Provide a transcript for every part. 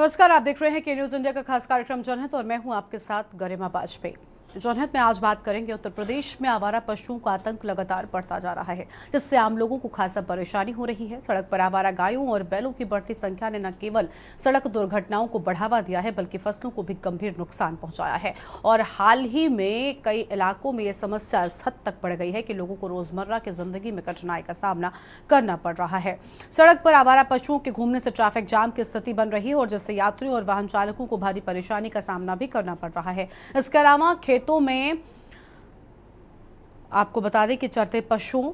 नमस्कार, आप देख रहे हैं के न्यूज इंडिया का खास कार्यक्रम जनहित और मैं हूं आपके साथ गरिमा बाजपेयी। जनहित में आज बात करेंगे उत्तर प्रदेश में आवारा पशुओं का आतंक लगातार बढ़ता जा रहा है, जिससे आम लोगों को खासा परेशानी हो रही है। सड़क पर आवारा गायों और बैलों की बढ़ती संख्या ने न केवल सड़क दुर्घटनाओं को बढ़ावा दिया है, बल्कि फसलों को भी गंभीर नुकसान पहुंचाया है। और हाल ही में कई इलाकों में ये समस्या इस हद तक बढ़ गई है कि लोगों को रोजमर्रा की जिंदगी में कठिनाई का सामना करना पड़ रहा है। सड़क पर आवारा पशुओं के घूमने से ट्रैफिक जाम की स्थिति बन रही है और जिससे यात्रियों और वाहन चालकों को भारी परेशानी का सामना भी करना पड़ रहा है। इसके अलावा खेतों में आपको बता दें कि चरते पशुओं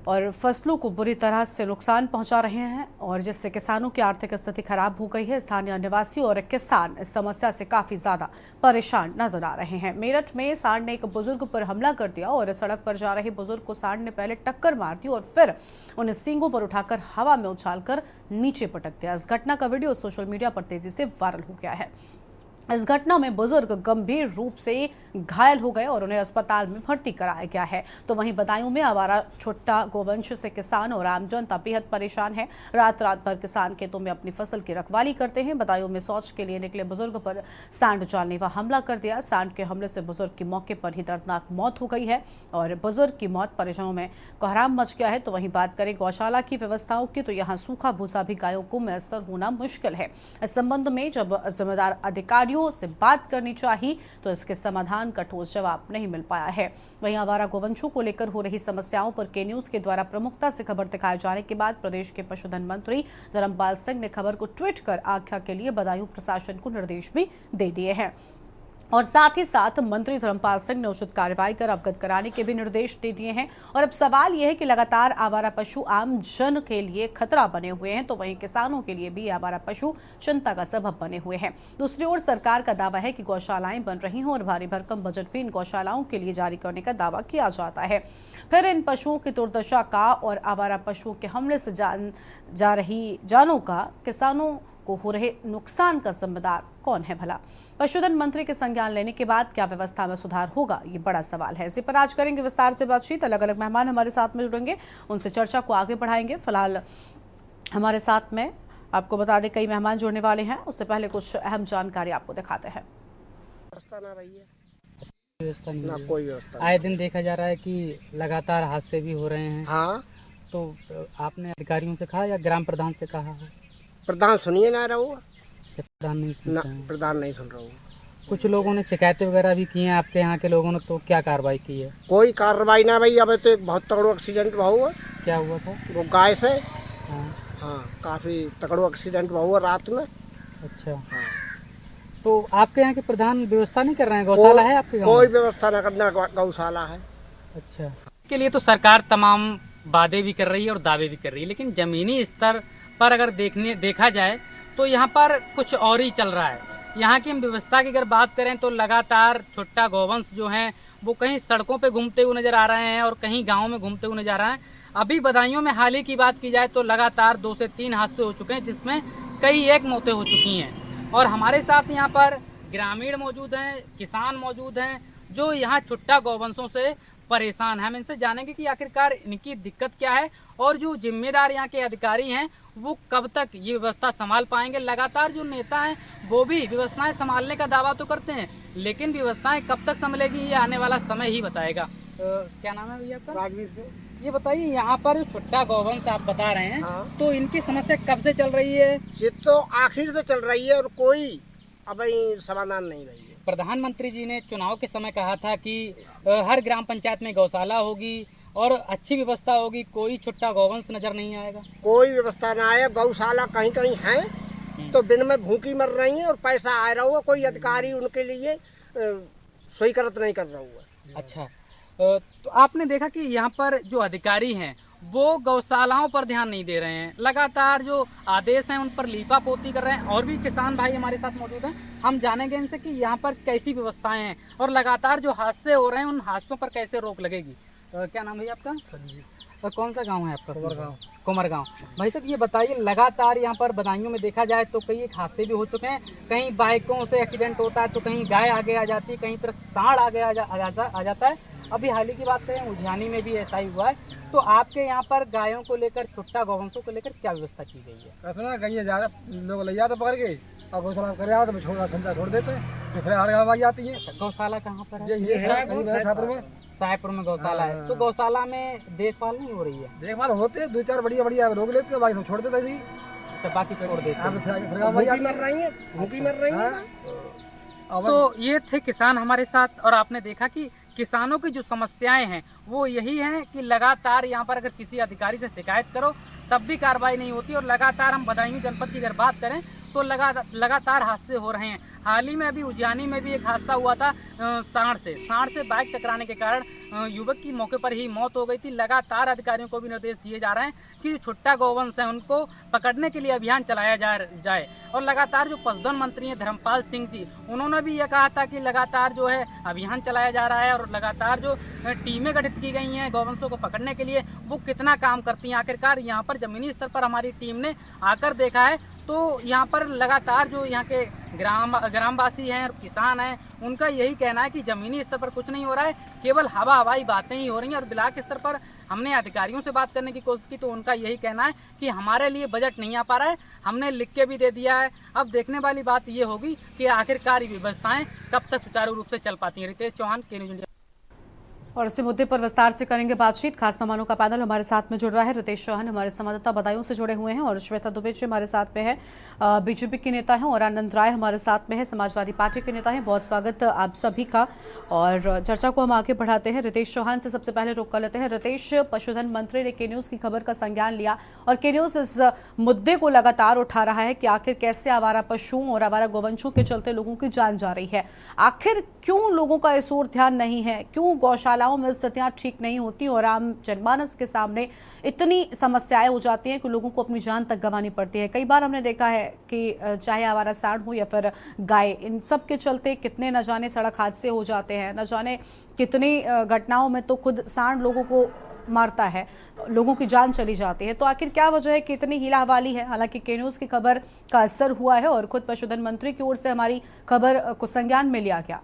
और फसलों को बुरी तरह से नुकसान पहुंचा रहे हैं और जिससे किसानों की आर्थिक स्थिति खराब हो गई है। स्थानीय निवासी और किसान इस समस्या से काफी ज्यादा परेशान नजर आ रहे हैं। मेरठ में सांड ने एक बुजुर्ग पर हमला कर दिया और सड़क पर जा रहे बुजुर्ग को सांड ने पहले टक्कर मार दी और फिर उन्हें सींगों पर उठाकर हवा में उछालकर नीचे पटक दिया। इस घटना का वीडियो सोशल मीडिया पर तेजी से वायरल हो गया है। इस घटना में बुजुर्ग गंभीर रूप से घायल हो गए और उन्हें अस्पताल में भर्ती कराया गया है। तो वहीं बदायूं में आवारा छुट्टा गोवंश से किसान और आम जनता बेहद परेशान है। रात रात भर किसान खेतों में अपनी फसल की रखवाली करते हैं। बदायूं में शौच के लिए निकले बुजुर्ग पर सांड जानलेवा हमला कर दिया। सांड के हमले से बुजुर्ग की मौके पर ही दर्दनाक मौत हो गई है और बुजुर्ग की मौत परिजनों में कोहराम मच गया है। तो वहीं बात करें गौशाला की व्यवस्थाओं की, तो यहाँ सूखा भूसा भी गायों को मैसर होना मुश्किल है। इस संबंध में जब जिम्मेदार अधिकारियों से बात करनी चाहिए तो इसके समाधान का ठोस जवाब नहीं मिल पाया है। वहीं आवारा गोवंशों को लेकर हो रही समस्याओं पर के न्यूज के द्वारा प्रमुखता से खबर दिखाए जाने के बाद प्रदेश के पशुधन मंत्री धर्मपाल सिंह ने खबर को ट्वीट कर आख्या के लिए बदायूं प्रशासन को निर्देश भी दे दिए हैं और साथ ही साथ मंत्री धर्मपाल सिंह ने उचित कार्रवाई कर अवगत कराने के भी निर्देश दे दिए हैं। और अब सवाल यह है कि लगातार आवारा पशु आम जन के लिए खतरा बने हुए हैं, तो वहीं किसानों के लिए भी आवारा पशु चिंता का सबब बने हुए हैं। दूसरी ओर सरकार का दावा है कि गौशालाएं बन रही हैं और भारी भरकम बजट भी इन गौशालाओं के लिए जारी करने का दावा किया जाता है। फिर इन पशुओं की दुर्दशा का और आवारा पशुओं के हमले से जा रही जानों का किसानों को हो रहे नुकसान का जिम्मेदार कौन है भला? पशुधन मंत्री के संज्ञान लेने के बाद क्या व्यवस्था में सुधार होगा, ये बड़ा सवाल है। इसी पर आज करेंगे विस्तार से बातचीत। अलग अलग मेहमान हमारे साथ में जुड़ेंगे, उनसे चर्चा को आगे बढ़ाएंगे। फिलहाल हमारे साथ में आपको बता दें कई मेहमान जुड़ने वाले हैं, उससे पहले कुछ अहम जानकारी आपको दिखाते हैं। व्यवस्था नहीं, कोई व्यवस्था। आए दिन देखा जा रहा है कि लगातार हादसे भी हो रहे हैं। हाँ, तो आपने अधिकारियों से कहा या ग्राम प्रधान से कहा है? प्रधान सुनिए ना रहा हुआ, प्रधान नहीं सुन रहा है। प्रधान नहीं सुन रहा हूँ। कुछ लोगों ने शिकायतें वगैरह भी की हैं आपके यहाँ के लोगों ने, तो क्या कार्रवाई की है? कोई कार्रवाई ना भाई। अब तो एक बहुत तगड़ो एक्सीडेंट हुआ। क्या हुआ था? वो गाय से। हाँ, काफी तगड़ो एक्सीडेंट हुआ रात में। अच्छा। हाँ। तो आपके यहाँ के प्रधान व्यवस्था नहीं कर रहे हैं? गौशाला है आपके गाँव? कोई व्यवस्था न करना, गौशाला है। अच्छा। के लिए तो सरकार तमाम वादे भी कर रही है और दावे भी कर रही है, लेकिन जमीनी स्तर पर अगर देखा जाए तो यहाँ पर कुछ और ही चल रहा है। यहाँ की हम व्यवस्था की अगर बात करें तो लगातार छुट्टा गौवंश जो हैं वो कहीं सड़कों पे घूमते हुए नजर आ रहे हैं और कहीं गाँव में घूमते हुए नजर आ रहे हैं। अभी बदायूं में हाल ही की बात की जाए तो लगातार 2 से 3 हादसे हो चुके हैं, जिसमें कई एक मौतें हो चुकी हैं। और हमारे साथ यहाँ पर ग्रामीण मौजूद हैं, किसान मौजूद हैं जो यहाँ छुट्टा गौवंशों से परेशान है। हम इनसे जानेंगे कि आखिरकार इनकी दिक्कत क्या है और जो जिम्मेदार यहाँ के अधिकारी हैं वो कब तक ये व्यवस्था संभाल पाएंगे। लगातार जो नेता हैं वो भी व्यवस्थाएं संभालने का दावा तो करते हैं, लेकिन व्यवस्थाएं कब तक संभलेगी ये आने वाला समय ही बताएगा। क्या नाम है भैया आपका? राजवीर से। ये बताइए, यहाँ पर छुट्टा गौवंश आप बता रहे हैं, हाँ। तो इनकी समस्या कब से चल रही है? ये तो आखिर से चल रही है और कोई अभी समाधान नहीं रही है। प्रधानमंत्री जी ने चुनाव के समय कहा था कि हर ग्राम पंचायत में गौशाला होगी और अच्छी व्यवस्था होगी, कोई छुट्टा गौवंश नजर नहीं आएगा। कोई व्यवस्था ना आए। गौशाला कहीं कहीं है तो दिन में भूखी मर रही है और पैसा आ रहा हुआ, कोई अधिकारी उनके लिए स्वीकृत नहीं कर रहा हुआ। अच्छा, तो आपने देखा कि यहाँ पर जो अधिकारी हैं वो गौशालाओं पर ध्यान नहीं दे रहे हैं, लगातार जो आदेश हैं उन पर लीपा पोती कर रहे हैं। और भी किसान भाई हमारे साथ मौजूद हैं, हम जानेंगे इनसे कि यहाँ पर कैसी व्यवस्थाएं हैं और लगातार जो हादसे हो रहे हैं उन हादसों पर कैसे रोक लगेगी। क्या नाम है आपका? संजीव। कौन सा गांव है आपका? कुमरगांव। भाई साहब ये बताइए, लगातार यहाँ पर बदायूं में देखा जाए तो कई एक हादसे भी हो चुके हैं, कहीं बाइकों से एक्सीडेंट होता है तो कहीं गाय आगे आ जाती है, कहीं तरफ सांड आगे आ जाता है। अभी हाल ही की बात करें उज्जैनी में भी ऐसा ही हुआ है। तो आपके यहाँ पर गायों को लेकर, छुट्टा गौवंशों को लेकर क्या व्यवस्था की गई है? कसना कहीं ज़्यादा लोग ले जाते पकड़ के, और गौशाला कर आओ तो छोड़ धंधा छोड़ देते हैं, तो फिर हर गाँव आ जाती है। गौशाला कहाँ पर है? ये शाहपुर में साहेबपुर में गौशाला है। तो गौशाला में देखभाल नहीं हो रही है? देखभाल होते हैं, 2-4 बढ़िया बढ़िया लोग लेते हैं, बाकी सब छोड़ देते हैं। अच्छा, बाकी छोड़ देते हैं। फिर गाँव आ भूखी जाती मर रही है, भूखी मर रही है। तो ये थे किसान हमारे साथ, और आपने देखा कि किसानों की जो समस्याएं हैं वो यही हैं कि लगातार यहाँ पर अगर किसी अधिकारी से शिकायत करो तब भी कार्रवाई नहीं होती, और लगातार हम बदायूं जनपद की अगर बात करें तो लगातार हादसे हो रहे हैं। हाल ही में अभी उज्जैनी में भी एक हादसा हुआ था, सांड से बाइक टकराने के कारण युवक की मौके पर ही मौत हो गई थी। लगातार अधिकारियों को भी निर्देश दिए जा रहे हैं कि जो छुट्टा गौवंश है उनको पकड़ने के लिए अभियान चलाया जाए। और लगातार जो पशुधन मंत्री हैं धर्मपाल सिंह जी, उन्होंने भी यह कहा था कि लगातार जो है अभियान चलाया जा रहा है, और लगातार जो टीमें गठित की गई हैं गौवंशों को पकड़ने के लिए, वो कितना काम करती हैं। आखिरकार यहाँ पर जमीनी स्तर पर हमारी टीम ने आकर देखा है तो यहाँ पर लगातार जो यहाँ के ग्रामवासी हैं और किसान हैं, उनका यही कहना है कि ज़मीनी स्तर पर कुछ नहीं हो रहा है, केवल हवाई बातें ही हो रही हैं। और ब्लॉक स्तर पर हमने अधिकारियों से बात करने की कोशिश की तो उनका यही कहना है कि हमारे लिए बजट नहीं आ पा रहा है, हमने लिख के भी दे दिया है। अब देखने वाली बात ये होगी कि आखिरकार ये व्यवस्थाएँ कब तक सुचारू रूप से चल पाती हैं। रितेश चौहान, के न्यूज़ इंडिया। और इसी मुद्दे पर विस्तार से करेंगे बातचीत। खास मेहमानों का पैनल हमारे साथ में जुड़ रहा है। रितेश चौहान हमारे संवाददाता बदायूं से जुड़े हुए हैं, और श्वेता दुबे जी हमारे साथ में है, बीजेपी के नेता हैं, और आनंद राय हमारे साथ में है, समाजवादी पार्टी के नेता हैं। बहुत स्वागत आप सभी का, और चर्चा को हम आगे बढ़ाते हैं। रितेश चौहान से सबसे पहले रुक कर लेते हैं। रितेश, पशुधन मंत्री ने के न्यूज़ की खबर का संज्ञान लिया, और के न्यूज़ इस मुद्दे को लगातार उठा रहा है कि आखिर कैसे आवारा पशुओं और आवारा गोवंशों के चलते लोगों की जान जा रही है। आखिर क्यों लोगों का इस ओर ध्यान नहीं है? क्यों गौशालाओं में स्थितियां ठीक नहीं होती और आम जनमानस के सामने इतनी समस्याएं हो जाती हैं कि लोगों को अपनी जान तक गंवानी पड़ती है? कई बार हमने देखा है कि चाहे आवारा सांड हो या फिर गाय, इन सब के चलते कितने न जाने सड़क हादसे हो जाते हैं, न जाने कितनी घटनाओं में तो खुद सांड लोगों को मारता है, लोगों की जान चली जाती है। तो आखिर क्या वजह है कि इतनी हीला हवाली है? हालांकि के न्यूज़ की खबर का असर हुआ है और खुद पशुधन मंत्री की ओर से हमारी खबर को संज्ञान में लिया गया।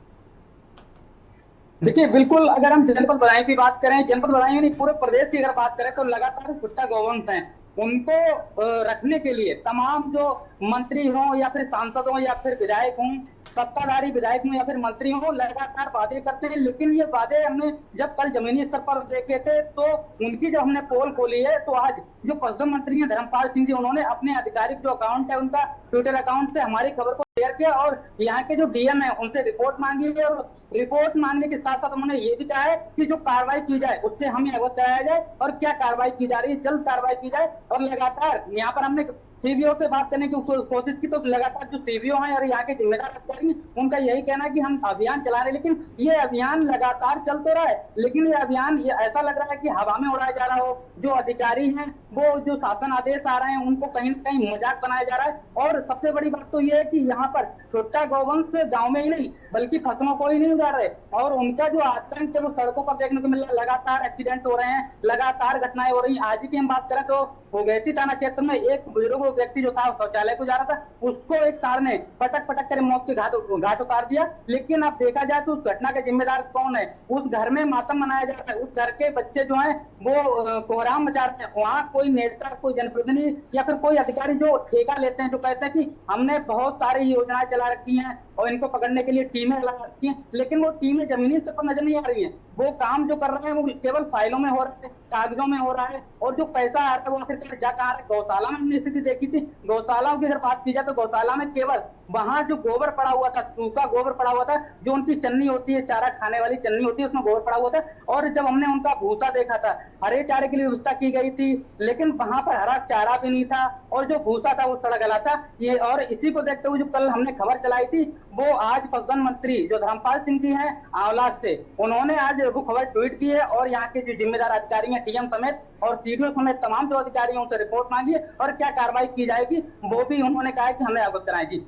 देखिए, बिल्कुल अगर हम जनपद बदायूं की बात करें, जनपद बदायूं नहीं पूरे प्रदेश की अगर बात करें तो लगातार छुट्टा गौवंश हैं, उनको रखने के लिए तमाम जो मंत्री हों या फिर सांसद हों या फिर विधायक हों, सत्ताधारी विधायक हों या फिर मंत्री हों, लगातार वादे करते हैं। लेकिन ये वादे हमने जब कल जमीनी स्तर पर देखे थे तो उनकी जब हमने पोल खोली है तो आज जो पशुधन मंत्री हैं धर्मपाल सिंह जी, उन्होंने अपने आधिकारिक जो अकाउंट है उनका ट्विटर अकाउंट से हमारी खबर को शेयर किया, और यहाँ के जो डीएम है उनसे रिपोर्ट मांगी है, और रिपोर्ट मांगने के साथ साथ उन्होंने ये भी कहा है कि जो कार्रवाई की जाए उससे हमें अवगत कराया जाए, और क्या कार्रवाई की जा रही है जल्द कार्रवाई की जाए। और लगातार यहाँ पर हमने सीवीओ से बात करने की कोशिश की तो लगातार जो सीवीओ हैं और यहाँ के जिम्मेदार अधिकारी उनका यही कहना है कि हम अभियान चला रहे हैं, लेकिन ये अभियान लगातार चल तो रहा है, लेकिन ये अभियान ऐसा लग रहा है कि हवा में उड़ाया जा रहा हो। जो अधिकारी हैं वो जो शासन आदेश आ रहे हैं उनको कहीं न कहीं मजाक बनाया जा रहा है। और सबसे बड़ी बात तो ये है कि यहाँ पर छुट्टा गौवंश गाँव में ही नहीं बल्कि फसलों को ही नहीं उजाड़ रहे, और उनका जो आतंक है वो सड़कों पर देखने को मिल रहा है। लगातार एक्सीडेंट हो रहे हैं, लगातार घटनाएं हो रही हैं। आज की हम बात करें तो भोगेती थाना क्षेत्र में एक बुजुर्ग व्यक्ति जो था शौचालय को जा रहा था, उसको एक सांड ने पटक कर मौत के घाट उतार दिया। लेकिन अब देखा जाए तो उस घटना के जिम्मेदार कौन है? उस घर में मातम मनाया जा रहा है, उस घर के बच्चे जो हैं वो कोहराम मचा रहे हैं। वहाँ कोई नेता, कोई जनप्रतिनिधि या फिर कोई अधिकारी जो ठेका लेते हैं, जो कहते हैं कि हमने बहुत सारी योजनाएं चला रखी हैं और इनको पकड़ने के लिए टीमें लगा रखी हैं, लेकिन वो टीमें जमीनी स्तर पर नजर नहीं आ रही है। वो काम जो कर रहे हैं वो केवल फाइलों में हो रहा है, कागजों में हो रहा है, और जो पैसा आ रहा है वो आखिरकार जा कहाँ रहा है? गौशाला में हमने स्थिति देखी थी। गौशालाओं की अगर बात की जाए तो गौशाला में केवल वहां जो गोबर पड़ा हुआ था, सूखा गोबर पड़ा हुआ था, जो उनकी चन्नी होती है, चारा खाने वाली चन्नी होती है, उसमें गोबर पड़ा हुआ था। और जब हमने उनका भूसा देखा था, हरे चारे के लिए व्यवस्था की गई थी, लेकिन वहां पर हरा चारा भी नहीं था, और जो भूसा था वो सड़ा गला था। ये और इसी को देखते हुए जो कल हमने खबर चलाई थी वो आज पशुधन मंत्री जो धर्मपाल सिंह जी हैं आंवलाज से, उन्होंने आज वो खबर ट्वीट की है, और यहाँ के जो जिम्मेदार अधिकारी हैं डीएम समेत और सीडीओ समेत तमाम जो अधिकारी हैं उनसे रिपोर्ट मांगी है, और क्या कार्रवाई की जाएगी वो भी उन्होंने कहा है कि हमें अवगत कराएं। जी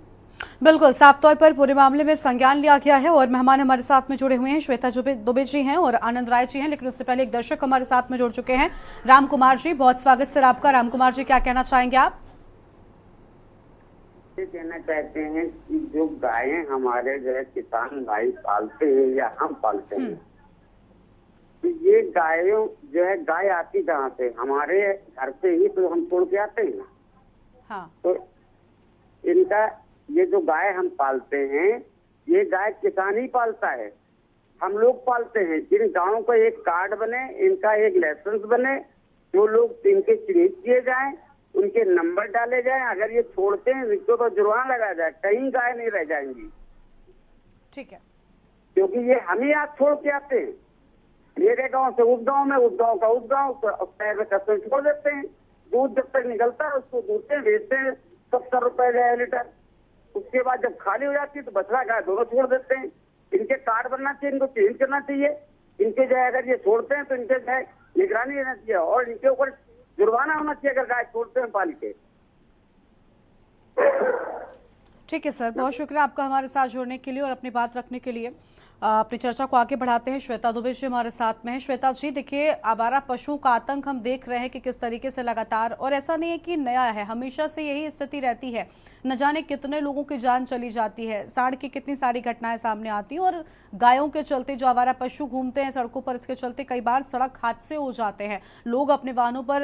बिल्कुल, साफ तौर पर पूरे मामले में संज्ञान लिया गया है, और मेहमान हमारे साथ में जुड़े हुए हैं, श्वेता दुबे जी हैं और आनंद राय जी हैं। लेकिन उससे पहले एक दर्शक हमारे साथ में जुड़ चुके हैं, राम कुमार जी। बहुत स्वागत सर आपका। राम कुमार जी, क्या कहना चाहेंगे आप? ये कहना चाहते हैं कि जो गायें हमारे जो है किसान भाई पालते हैं या हम पालते हैं, तो ये गायों जो है, गाय आती कहाँ से? हमारे घर से ही तो हम छोड़ के आते हैं ना। हाँ। तो इनका ये जो गाय हम पालते हैं, ये गाय किसान ही पालता है, हम लोग पालते हैं। जिन गाँव का एक कार्ड बने, इनका एक लाइसेंस बने, जो लोग इनके चिन्हित किए जाएं, उनके नंबर डाले जाएं। अगर ये छोड़ते हैं इनको तो जुर्माना लगाया जाए, कहीं गाय नहीं रह जाएंगी। ठीक है। क्योंकि ये हम ही आज छोड़ के आते हैं, मेरे गांव से उस गांव में, उस गांव का उस गांव, शहर में कस्टम छोड़ देते हैं। दूध जब तक निकलता है उसको दूसरे बेचते हैं 70 रुपए गया लीटर। उसके बाद जब खाली हो जाती है तो बछड़ा गाय दोनों छोड़ देते हैं। इनके कार्ड बनना चाहिए, इनको चेंज करना चाहिए। इनके जो है अगर ये छोड़ते हैं तो इनके जो है निगरानी रहना चाहिए और इनके ऊपर जुर्माना होना चाहिए अगर गाय छोड़ते हैं पाल के। ठीक है सर, बहुत शुक्रिया आपका हमारे साथ जुड़ने के लिए और अपनी बात रखने के लिए। अपनी चर्चा को आगे बढ़ाते हैं। श्वेता दुबे जी हमारे साथ में हैं। श्वेता जी, देखिए, आवारा पशुओं का आतंक हम देख रहे हैं कि किस तरीके से लगातार, और ऐसा नहीं है कि नया है, हमेशा से यही स्थिति रहती है। न जाने कितने लोगों की जान चली जाती है, सांड की कितनी सारी घटनाएं सामने आती हैं, और गायों के चलते जो आवारा पशु घूमते हैं सड़कों पर, इसके चलते कई बार सड़क हादसे हो जाते हैं। लोग अपने वाहनों पर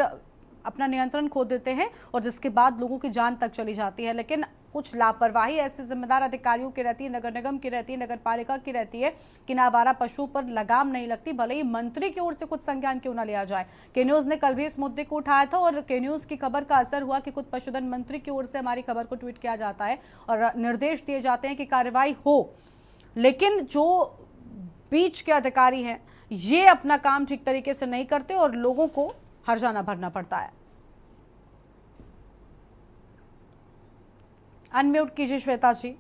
अपना नियंत्रण खो देते हैं और जिसके बाद लोगों की जान तक चली जाती है। लेकिन कुछ लापरवाही ऐसे जिम्मेदार अधिकारियों की रहती है, नगर निगम की रहती है, नगर पालिका की रहती है कि ना आवारा पशुओं पर लगाम नहीं लगती, भले ही मंत्री की ओर से कुछ संज्ञान क्यों ना लिया जाए। के न्यूज ने कल भी इस मुद्दे को उठाया था और के न्यूज की खबर का असर हुआ कि खुद पशुधन मंत्री की ओर से हमारी खबर को ट्वीट किया जाता है और निर्देश दिए जाते हैं कि कार्रवाई हो। लेकिन जो बीच के अधिकारी हैं ये अपना काम ठीक तरीके से नहीं करते और लोगों को हर्जाना भरना पड़ता है। अनम्यूट कीजिए श्वेता जी।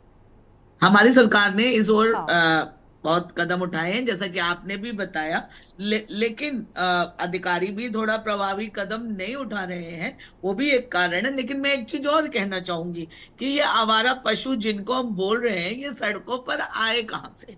हमारी सरकार ने इस ओर हाँ। बहुत कदम उठाए हैं, जैसा कि आपने भी बताया। लेकिन अधिकारी भी थोड़ा प्रभावी कदम नहीं उठा रहे हैं, वो भी एक कारण है। लेकिन मैं एक चीज और कहना चाहूंगी कि ये आवारा पशु जिनको हम बोल रहे हैं, ये सड़कों पर आए कहाँ से?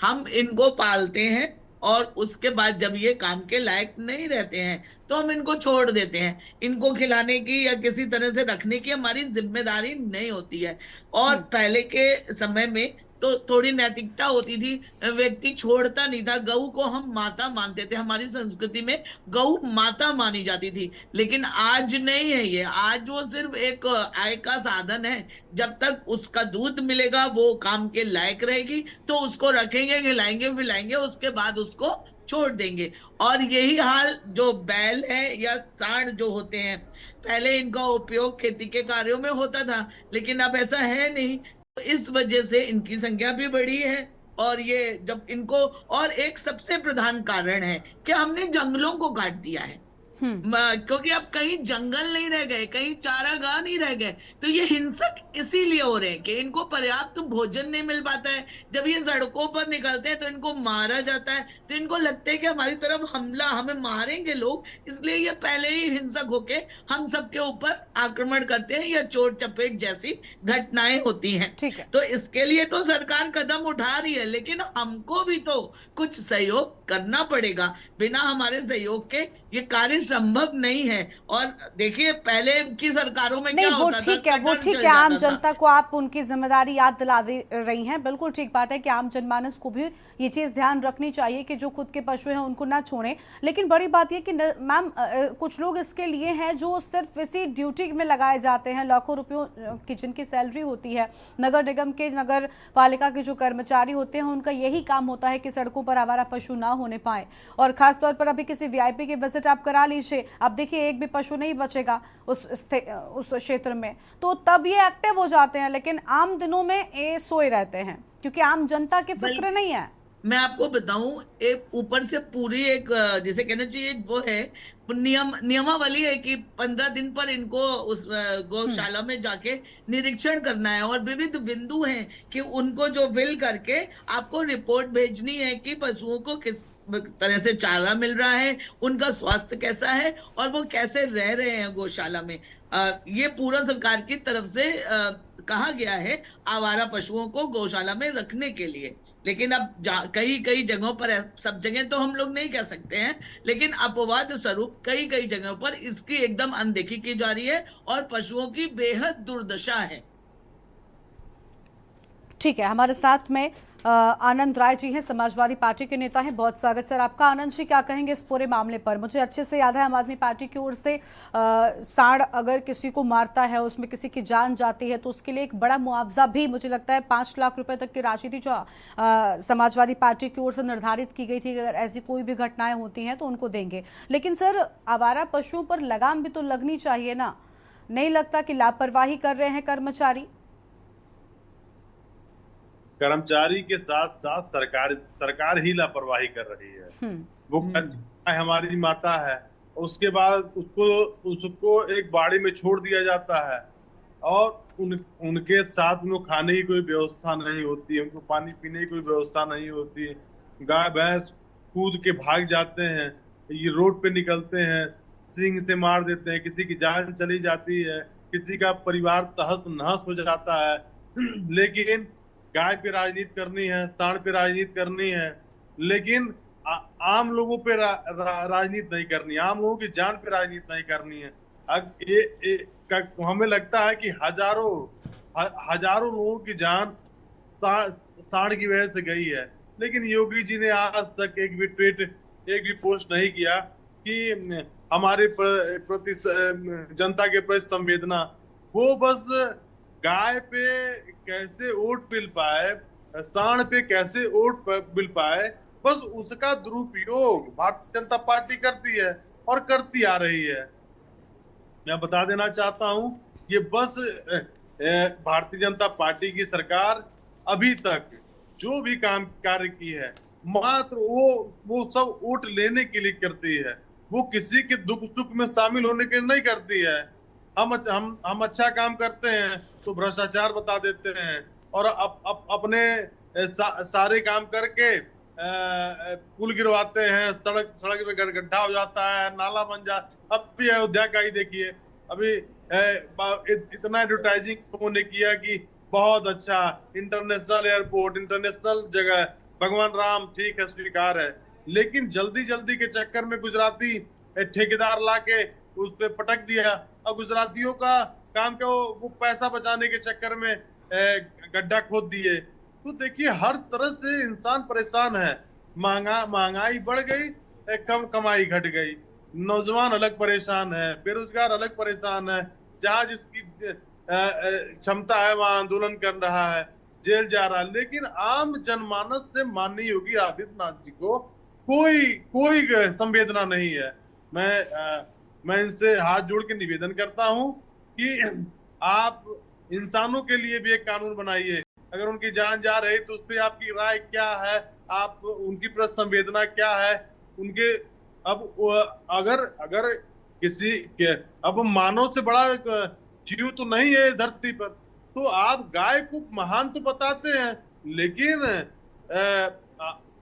हम इनको पालते हैं और उसके बाद जब ये काम के लायक नहीं रहते हैं तो हम इनको छोड़ देते हैं। इनको खिलाने की या किसी तरह से रखने की हमारी जिम्मेदारी नहीं होती है। और पहले के समय में तो थोड़ी नैतिकता होती थी, व्यक्ति छोड़ता नहीं था। गऊ को हम माता मानते थे, हमारी संस्कृति में गऊ माता मानी जाती थी। लेकिन आज नहीं है ये, आज वो सिर्फ एक आय का साधन है। जब तक उसका दूध मिलेगा, वो काम के लायक रहेगी तो उसको रखेंगे, खिलाएंगे, पिलाएंगे, उसके बाद उसको छोड़ देंगे। और यही हाल जो बैल है या सांड जो होते हैं, पहले इनका उपयोग खेती के कार्यों में होता था, लेकिन अब ऐसा है नहीं। तो इस वजह से इनकी संख्या भी बढ़ी है। और ये जब इनको, और एक सबसे प्रधान कारण है कि हमने जंगलों को काट दिया है। क्योंकि अब कहीं जंगल नहीं रह गए, कहीं चारागाह नहीं रह गए, तो ये हिंसक इसीलिए हो रहे हैं कि इनको पर्याप्त भोजन नहीं मिल पाता है। जब ये सड़कों पर निकलते हैं तो इनको मारा जाता है, तो इनको लगता है कि हमारी तरफ हमला, हमें मारेंगे लोग, इसलिए ये पहले ही हिंसक होके हम सबके ऊपर आक्रमण करते हैं या चोट चपेट जैसी घटनाएं होती हैं। तो इसके लिए तो सरकार कदम उठा रही है, लेकिन हमको भी तो कुछ सहयोग करना पड़ेगा। बिना हमारे सहयोग के ये कार्य संभव नहीं है। और देखिए, पहले की सरकारों में क्या होता था, वो ठीक है, आम जनता को आप उनकी जिम्मेदारी याद दिला दे रही हैं। बिल्कुल ठीक बात है कि आम जनमानस को भी ये चीज ध्यान रखनी चाहिए कि जो खुद के पशु हैं उनको ना छोड़ें। लेकिन बड़ी बात ये कि मैम, कुछ लोग इसके लिए हैं जो सिर्फ इसी ड्यूटी में लगाए जाते हैं, लाखों रुपयों की जिनकी सैलरी होती है। नगर निगम के, नगर पालिका के जो कर्मचारी होते हैं उनका यही काम होता है कि सड़कों पर आवारा पशु ना होने पाए। और खासतौर पर अभी किसी वीआईपी की विजिट आप करा लीजिए, अब देखिए एक भी पशु नहीं बचेगा उस क्षेत्र में, तो तब ये एक्टिव हो जाते हैं। लेकिन आम दिनों में ये सोए रहते हैं क्योंकि आम जनता की फिक्र नहीं है। मैं आपको बताऊं, एक ऊपर से पूरी एक जिसे कहना चाहिए वो है नियमावली है कि 15 दिन पर इनको उस गौशाला में जाके निरीक्षण करना है और विविध बिंदु हैं कि उनको जो फिल करके आपको रिपोर्ट भेजनी है कि पशुओं को किस तरह से चारा मिल रहा है, उनका स्वास्थ्य कैसा है और वो कैसे रह रहे हैं गौशाला में। ये पूरा सरकार की तरफ से कहा गया है आवारा पशुओं को गौशाला में रखने के लिए। लेकिन अब कई जगहों पर, सब जगह तो हम लोग नहीं कह सकते हैं, लेकिन अपवाद स्वरूप कई जगहों पर इसकी एकदम अनदेखी की जा रही है और पशुओं की बेहद दुर्दशा है। ठीक है, हमारे साथ में आनंद राय जी हैं, समाजवादी पार्टी के नेता हैं। बहुत स्वागत सर आपका। आनंद जी, क्या कहेंगे इस पूरे मामले पर? मुझे अच्छे से याद है आम आदमी पार्टी की ओर से सांड अगर किसी को मारता है, उसमें किसी की जान जाती है, तो उसके लिए एक बड़ा मुआवजा भी, मुझे लगता है 5 लाख रुपए तक की राशि थी जो समाजवादी पार्टी की ओर से निर्धारित की गई थी। अगर ऐसी कोई भी घटनाएं होती हैं तो उनको देंगे। लेकिन सर, आवारा पशुओं पर लगाम भी तो लगनी चाहिए ना? नहीं लगता कि लापरवाही कर रहे हैं कर्मचारी के साथ साथ सरकार ही लापरवाही कर रही है। वो हमारी माता है, उसके बाद उसको एक बाड़ी में छोड़ दिया जाता है और उनके साथ उनको खाने की कोई व्यवस्था नहीं होती है, उनको पानी पीने की कोई व्यवस्था नहीं होती है। गाय भैंस कूद के भाग जाते हैं, ये रोड पे निकलते हैं, सींग से मार देते हैं, किसी की जान चली जाती है, किसी का परिवार तहस नहस हो जाता है। लेकिन गाय पे राजनीति करनी है, सांड पे राजनीति करनी है, लेकिन आम लोगों पे राजनीति नहीं करनी, आम लोगों की जान पे राजनीति नहीं करनी है। हमें लगता है कि हजारों लोगों की जान सांड की वजह से गई है, लेकिन योगी जी ने आज तक एक भी ट्वीट, एक भी पोस्ट नहीं किया कि हमारे प्रति जनता के प्रति संवेदना। वो बस गाय पे कैसे वोट मिल पाए, सांड पे कैसे वोट मिल पाए, बस उसका दुरुपयोग भारतीय जनता पार्टी करती है और करती आ रही है। मैं बता देना चाहता हूं, ये बस भारतीय जनता पार्टी की सरकार अभी तक जो भी कार्य की है, मात्र वो सब वोट लेने के लिए करती है। वो किसी के दुख सुख में शामिल होने के लिए नहीं करती है। हम अच्छा काम करते हैं तो भ्रष्टाचार बता देते हैं और अपने सारे काम करके पुल गिरवाते हैं, सड़क में गड्ढा हो जाता है, नाला बन जा। अब भी अयोध्या का ही देखिए, अभी इतना एडवर्टाइजिंग उन्होंने किया कि बहुत अच्छा इंटरनेशनल एयरपोर्ट, इंटरनेशनल जगह, भगवान राम ठीक है, स्वीकार है, लेकिन जल्दी के चक्कर में गुजराती ठेकेदार लाके उस पे पटक दिया। अब गुजरातियों का काम क्या, वो पैसा बचाने के चक्कर में गड्ढा खोद दिए। तो देखिए, हर तरह से इंसान परेशान है। महंगाई बढ़ गई, कम कमाई घट गई, नौजवान अलग परेशान है, बेरोजगार अलग परेशान है, जहाँ जिसकी क्षमता है वहां आंदोलन कर रहा है, जेल जा रहा है। लेकिन आम जनमानस से माननीय योगी आदित्यनाथ जी को कोई संवेदना नहीं है। मैं इनसे हाथ जोड़ के निवेदन करता हूं कि आप इंसानों के लिए भी एक कानून बनाइए। अगर उनकी जान जा रही तो उस पर आपकी राय क्या है, आप उनकी प्रति संवेदना क्या है उनके। अब अगर किसी के, अब मानव से बड़ा जीव तो नहीं है धरती पर, तो आप गाय को महान तो बताते हैं, लेकिन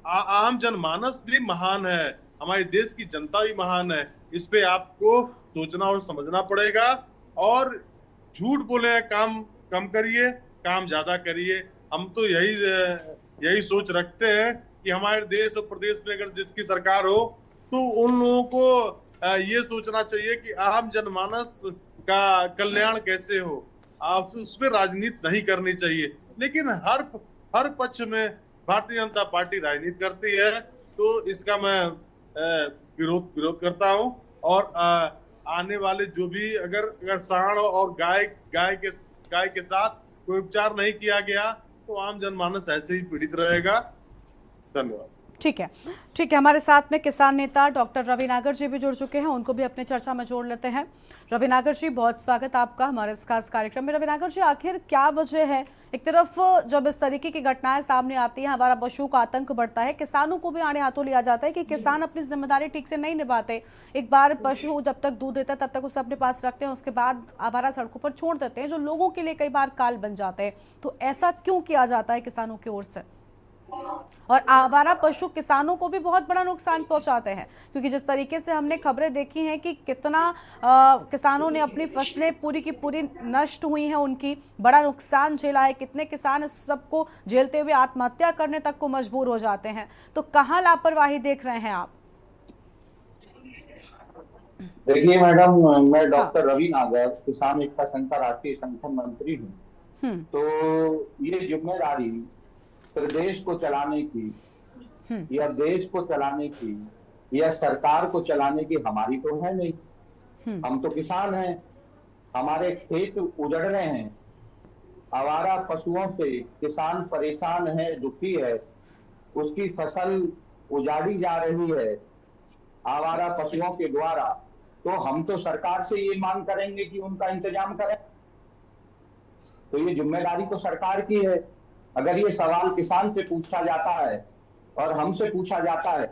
आम जनमानस भी महान है, हमारे देश की जनता भी महान है। इस पे आपको सोचना और समझना पड़ेगा और झूठ बोले काम कम करिए, काम ज्यादा करिए। हम तो यही सोच रखते हैं कि हमारे देश और प्रदेश में अगर जिसकी सरकार हो तो उन लोगों को ये सोचना चाहिए कि आम जनमानस का कल्याण कैसे हो, आप उस पर राजनीति नहीं करनी चाहिए। लेकिन हर पक्ष में भारतीय जनता पार्टी राजनीति करती है, तो इसका मैं विरोध करता हूं। और आने वाले जो भी अगर सांड और गाय के साथ कोई उपचार नहीं किया गया तो आम जनमानस ऐसे ही पीड़ित रहेगा। धन्यवाद। ठीक है, हमारे साथ में किसान नेता डॉक्टर रवि नागर जी भी जुड़ चुके हैं, उनको भी अपने चर्चा में जोड़ लेते हैं। रवि नागर जी, बहुत स्वागत आपका हमारे इस खास कार्यक्रम में। रवि नागर जी, आखिर क्या वजह है, एक तरफ जब इस तरीके की घटनाएं सामने आती हैं, हमारा पशुओं का आतंक बढ़ता है, किसानों को भी आड़े हाथों लिया जाता है कि किसान अपनी जिम्मेदारी ठीक से नहीं निभाते। एक बार पशु जब तक दूध देता है तब तक उसे अपने पास रखते हैं, उसके बाद आवारा सड़कों पर छोड़ देते हैं, जो लोगों के लिए कई बार काल बन जाते हैं। तो ऐसा क्यों किया जाता है किसानों की ओर से? और आवारा पशु किसानों को भी बहुत बड़ा नुकसान पहुंचाते हैं, क्योंकि जिस तरीके से हमने खबरें देखी हैं कि कितना किसानों ने अपनी फसलें पूरी की पूरी नष्ट हुई हैं, उनकी बड़ा नुकसान झेला है, कितने किसान इस सबको झेलते हुए आत्महत्या करने तक को मजबूर हो जाते हैं। तो कहाँ लापरवाही देख रहे हैं आप? देखिए मैडम, मैं डॉक्टर रवि नागर, किसान एकता संघ का राष्ट्रीय संगठन मंत्री हूँ। तो ये जिम्मेदारी प्रदेश को चलाने की या देश को चलाने की या सरकार को चलाने की हमारी तो है नहीं। हम तो किसान हैं, हमारे खेत उजड़ रहे हैं, आवारा पशुओं से किसान परेशान है, दुखी है, उसकी फसल उजाड़ी जा रही है आवारा पशुओं के द्वारा। तो हम तो सरकार से ये मांग करेंगे कि उनका इंतजाम करें। तो ये जिम्मेदारी तो सरकार की है। अगर ये सवाल किसान से पूछा जाता है और हमसे पूछा जाता है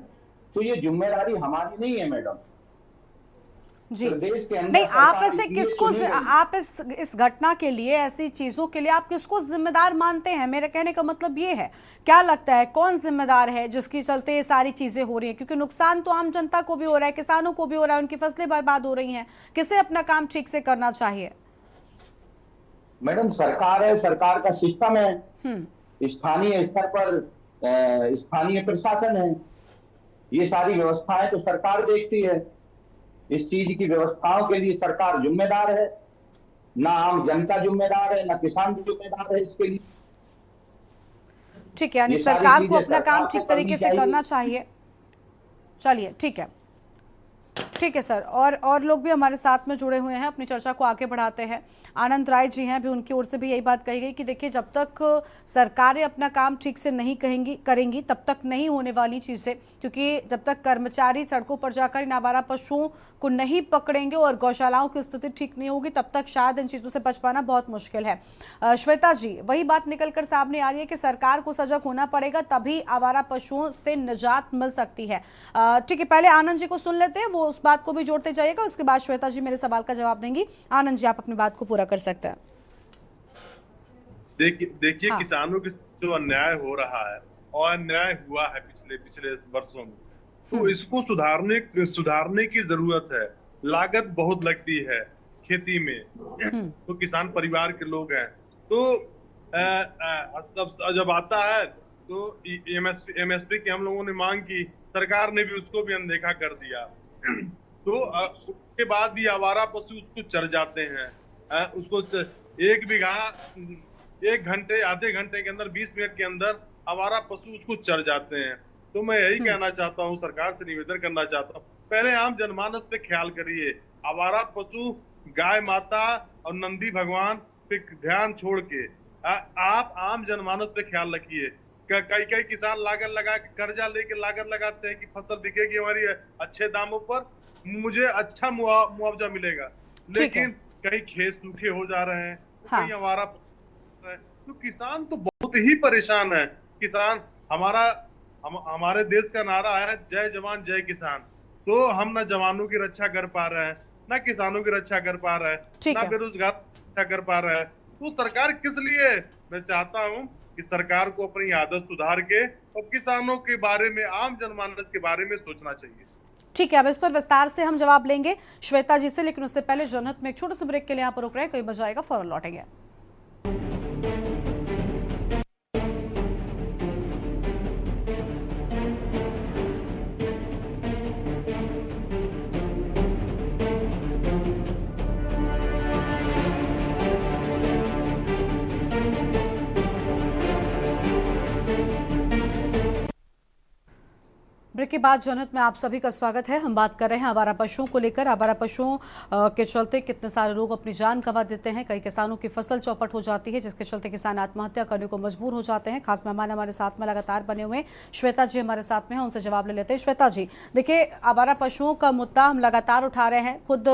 तो ये जिम्मेदारी हमारी नहीं है मैडम। जी प्रदेश के अंदर नहीं, आप सरकार ऐसे इसलिए किसको चुनी गई। आप इस घटना के लिए, ऐसी चीजों के लिए आप किसको जिम्मेदार मानते हैं? मेरे कहने का मतलब ये है, क्या लगता है कौन जिम्मेदार है जिसके चलते ये सारी चीजें हो रही हैं? क्योंकि नुकसान तो आम जनता को भी हो रहा है, किसानों को भी हो रहा है, उनकी फसलें बर्बाद हो रही हैं। किसे अपना काम ठीक से करना चाहिए? मैडम सरकार है, सरकार का सिस्टम है, स्थानीय स्तर पर स्थानीय प्रशासन है, ये सारी व्यवस्थाएं तो सरकार देखती है। इस चीज की व्यवस्थाओं के लिए सरकार जिम्मेदार है, ना आम जनता जिम्मेदार है, ना किसान जिम्मेदार है इसके लिए। ठीक है, यानी ये सारी सरकार को चीजें अपना सरकार काम को ठीक करनी तरीके से चाहिए। करना चाहिए। चलिए ठीक है सर, और लोग भी हमारे साथ में जुड़े हुए हैं, अपनी चर्चा को आगे बढ़ाते हैं। आनंद राय जी हैं, भी उनकी ओर से भी यही बात कही गई कि देखिए, जब तक सरकारें अपना काम ठीक से नहीं करेंगी तब तक नहीं होने वाली चीज़ें, क्योंकि जब तक कर्मचारी सड़कों पर जाकर इन आवारा पशुओं को नहीं पकड़ेंगे और गौशालाओं की स्थिति ठीक नहीं होगी, तब तक शायद इन चीज़ों से बच पाना बहुत मुश्किल है। श्वेता जी, वही बात निकल कर सामने आ रही है कि सरकार को सजग होना पड़ेगा, तभी आवारा पशुओं से निजात मिल सकती है। ठीक है, पहले आनंद जी को सुन लेते हैं, वो उस बात को भी जोड़ते जाइएगा, उसके बाद श्वेता जी मेरे सवाल का जवाब देंगी। आनंद जी, आप अपनी बात को पूरा कर सकते हैं। देखिए हाँ। किसानों के साथ जो अन्याय हो रहा है और अन्याय हुआ है पिछले वर्षों में, तो इसको सुधारने की जरूरत है। लागत बहुत लगती है खेती में, तो किसान परिवार के लोग हैं, तो जब आता है तो एमएसपी की हम लोगों ने मांग की, सरकार ने भी उसको भी अनदेखा कर दिया। तो उसके बाद भी आवारा पशु उसको चर जाते हैं। उसको एक बीघा 1 घंटे आधे घंटे के अंदर 20 मिनट के अंदर आवारा पशु उसको चर जाते हैं। तो मैं यही कहना चाहता हूँ, सरकार से निवेदन करना चाहता हूँ, पहले आम जनमानस पे ख्याल करिए। आवारा पशु गाय माता और नंदी भगवान पे ध्यान छोड़ के आप आम जनमानस पे ख्याल रखिए। कई किसान लागत लगा के कर्जा लेके लागत लगाते हैं कि फसल बिकेगी हमारी अच्छे दामों पर, मुझे अच्छा मुआवजा मिलेगा, लेकिन कई खेत सूखे हो जा रहे हैं, हाँ। कहीं हमारा तो किसान तो बहुत ही परेशान है। किसान हमारे देश का नारा है जय जवान जय किसान, तो हम ना जवानों की रक्षा कर पा रहे हैं, ना किसानों की रक्षा कर पा रहे हैं, ना बेरोजगार रक्षा कर पा रहे हैं। तो सरकार किस लिए, मैं चाहता हूँ कि सरकार को अपनी आदत सुधार के और किसानों के बारे में, आम जनमानस के बारे में सोचना चाहिए। ठीक है, अब इस पर विस्तार से हम जवाब लेंगे श्वेता जी से, लेकिन उससे पहले जनहित में एक छोटे से ब्रेक के लिए यहाँ पर रुक रहे हैं, कोई मजा आएगा, फौरन लौटेंगे। ब्रेक के बाद जनहित में आप सभी का स्वागत है। हम बात कर रहे हैं आवारा पशुओं को लेकर। आवारा पशुओं के चलते कितने सारे लोग अपनी जान गंवा देते हैं, कई किसानों की फसल चौपट हो जाती है, जिसके चलते किसान आत्महत्या करने को मजबूर हो जाते हैं। खास मेहमान हमारे साथ में लगातार बने हुए श्वेता जी हमारे साथ में हैं, उनसे जवाब ले लेते हैं। श्वेता जी, देखिए, आवारा पशुओं का मुद्दा हम लगातार उठा रहे हैं, खुद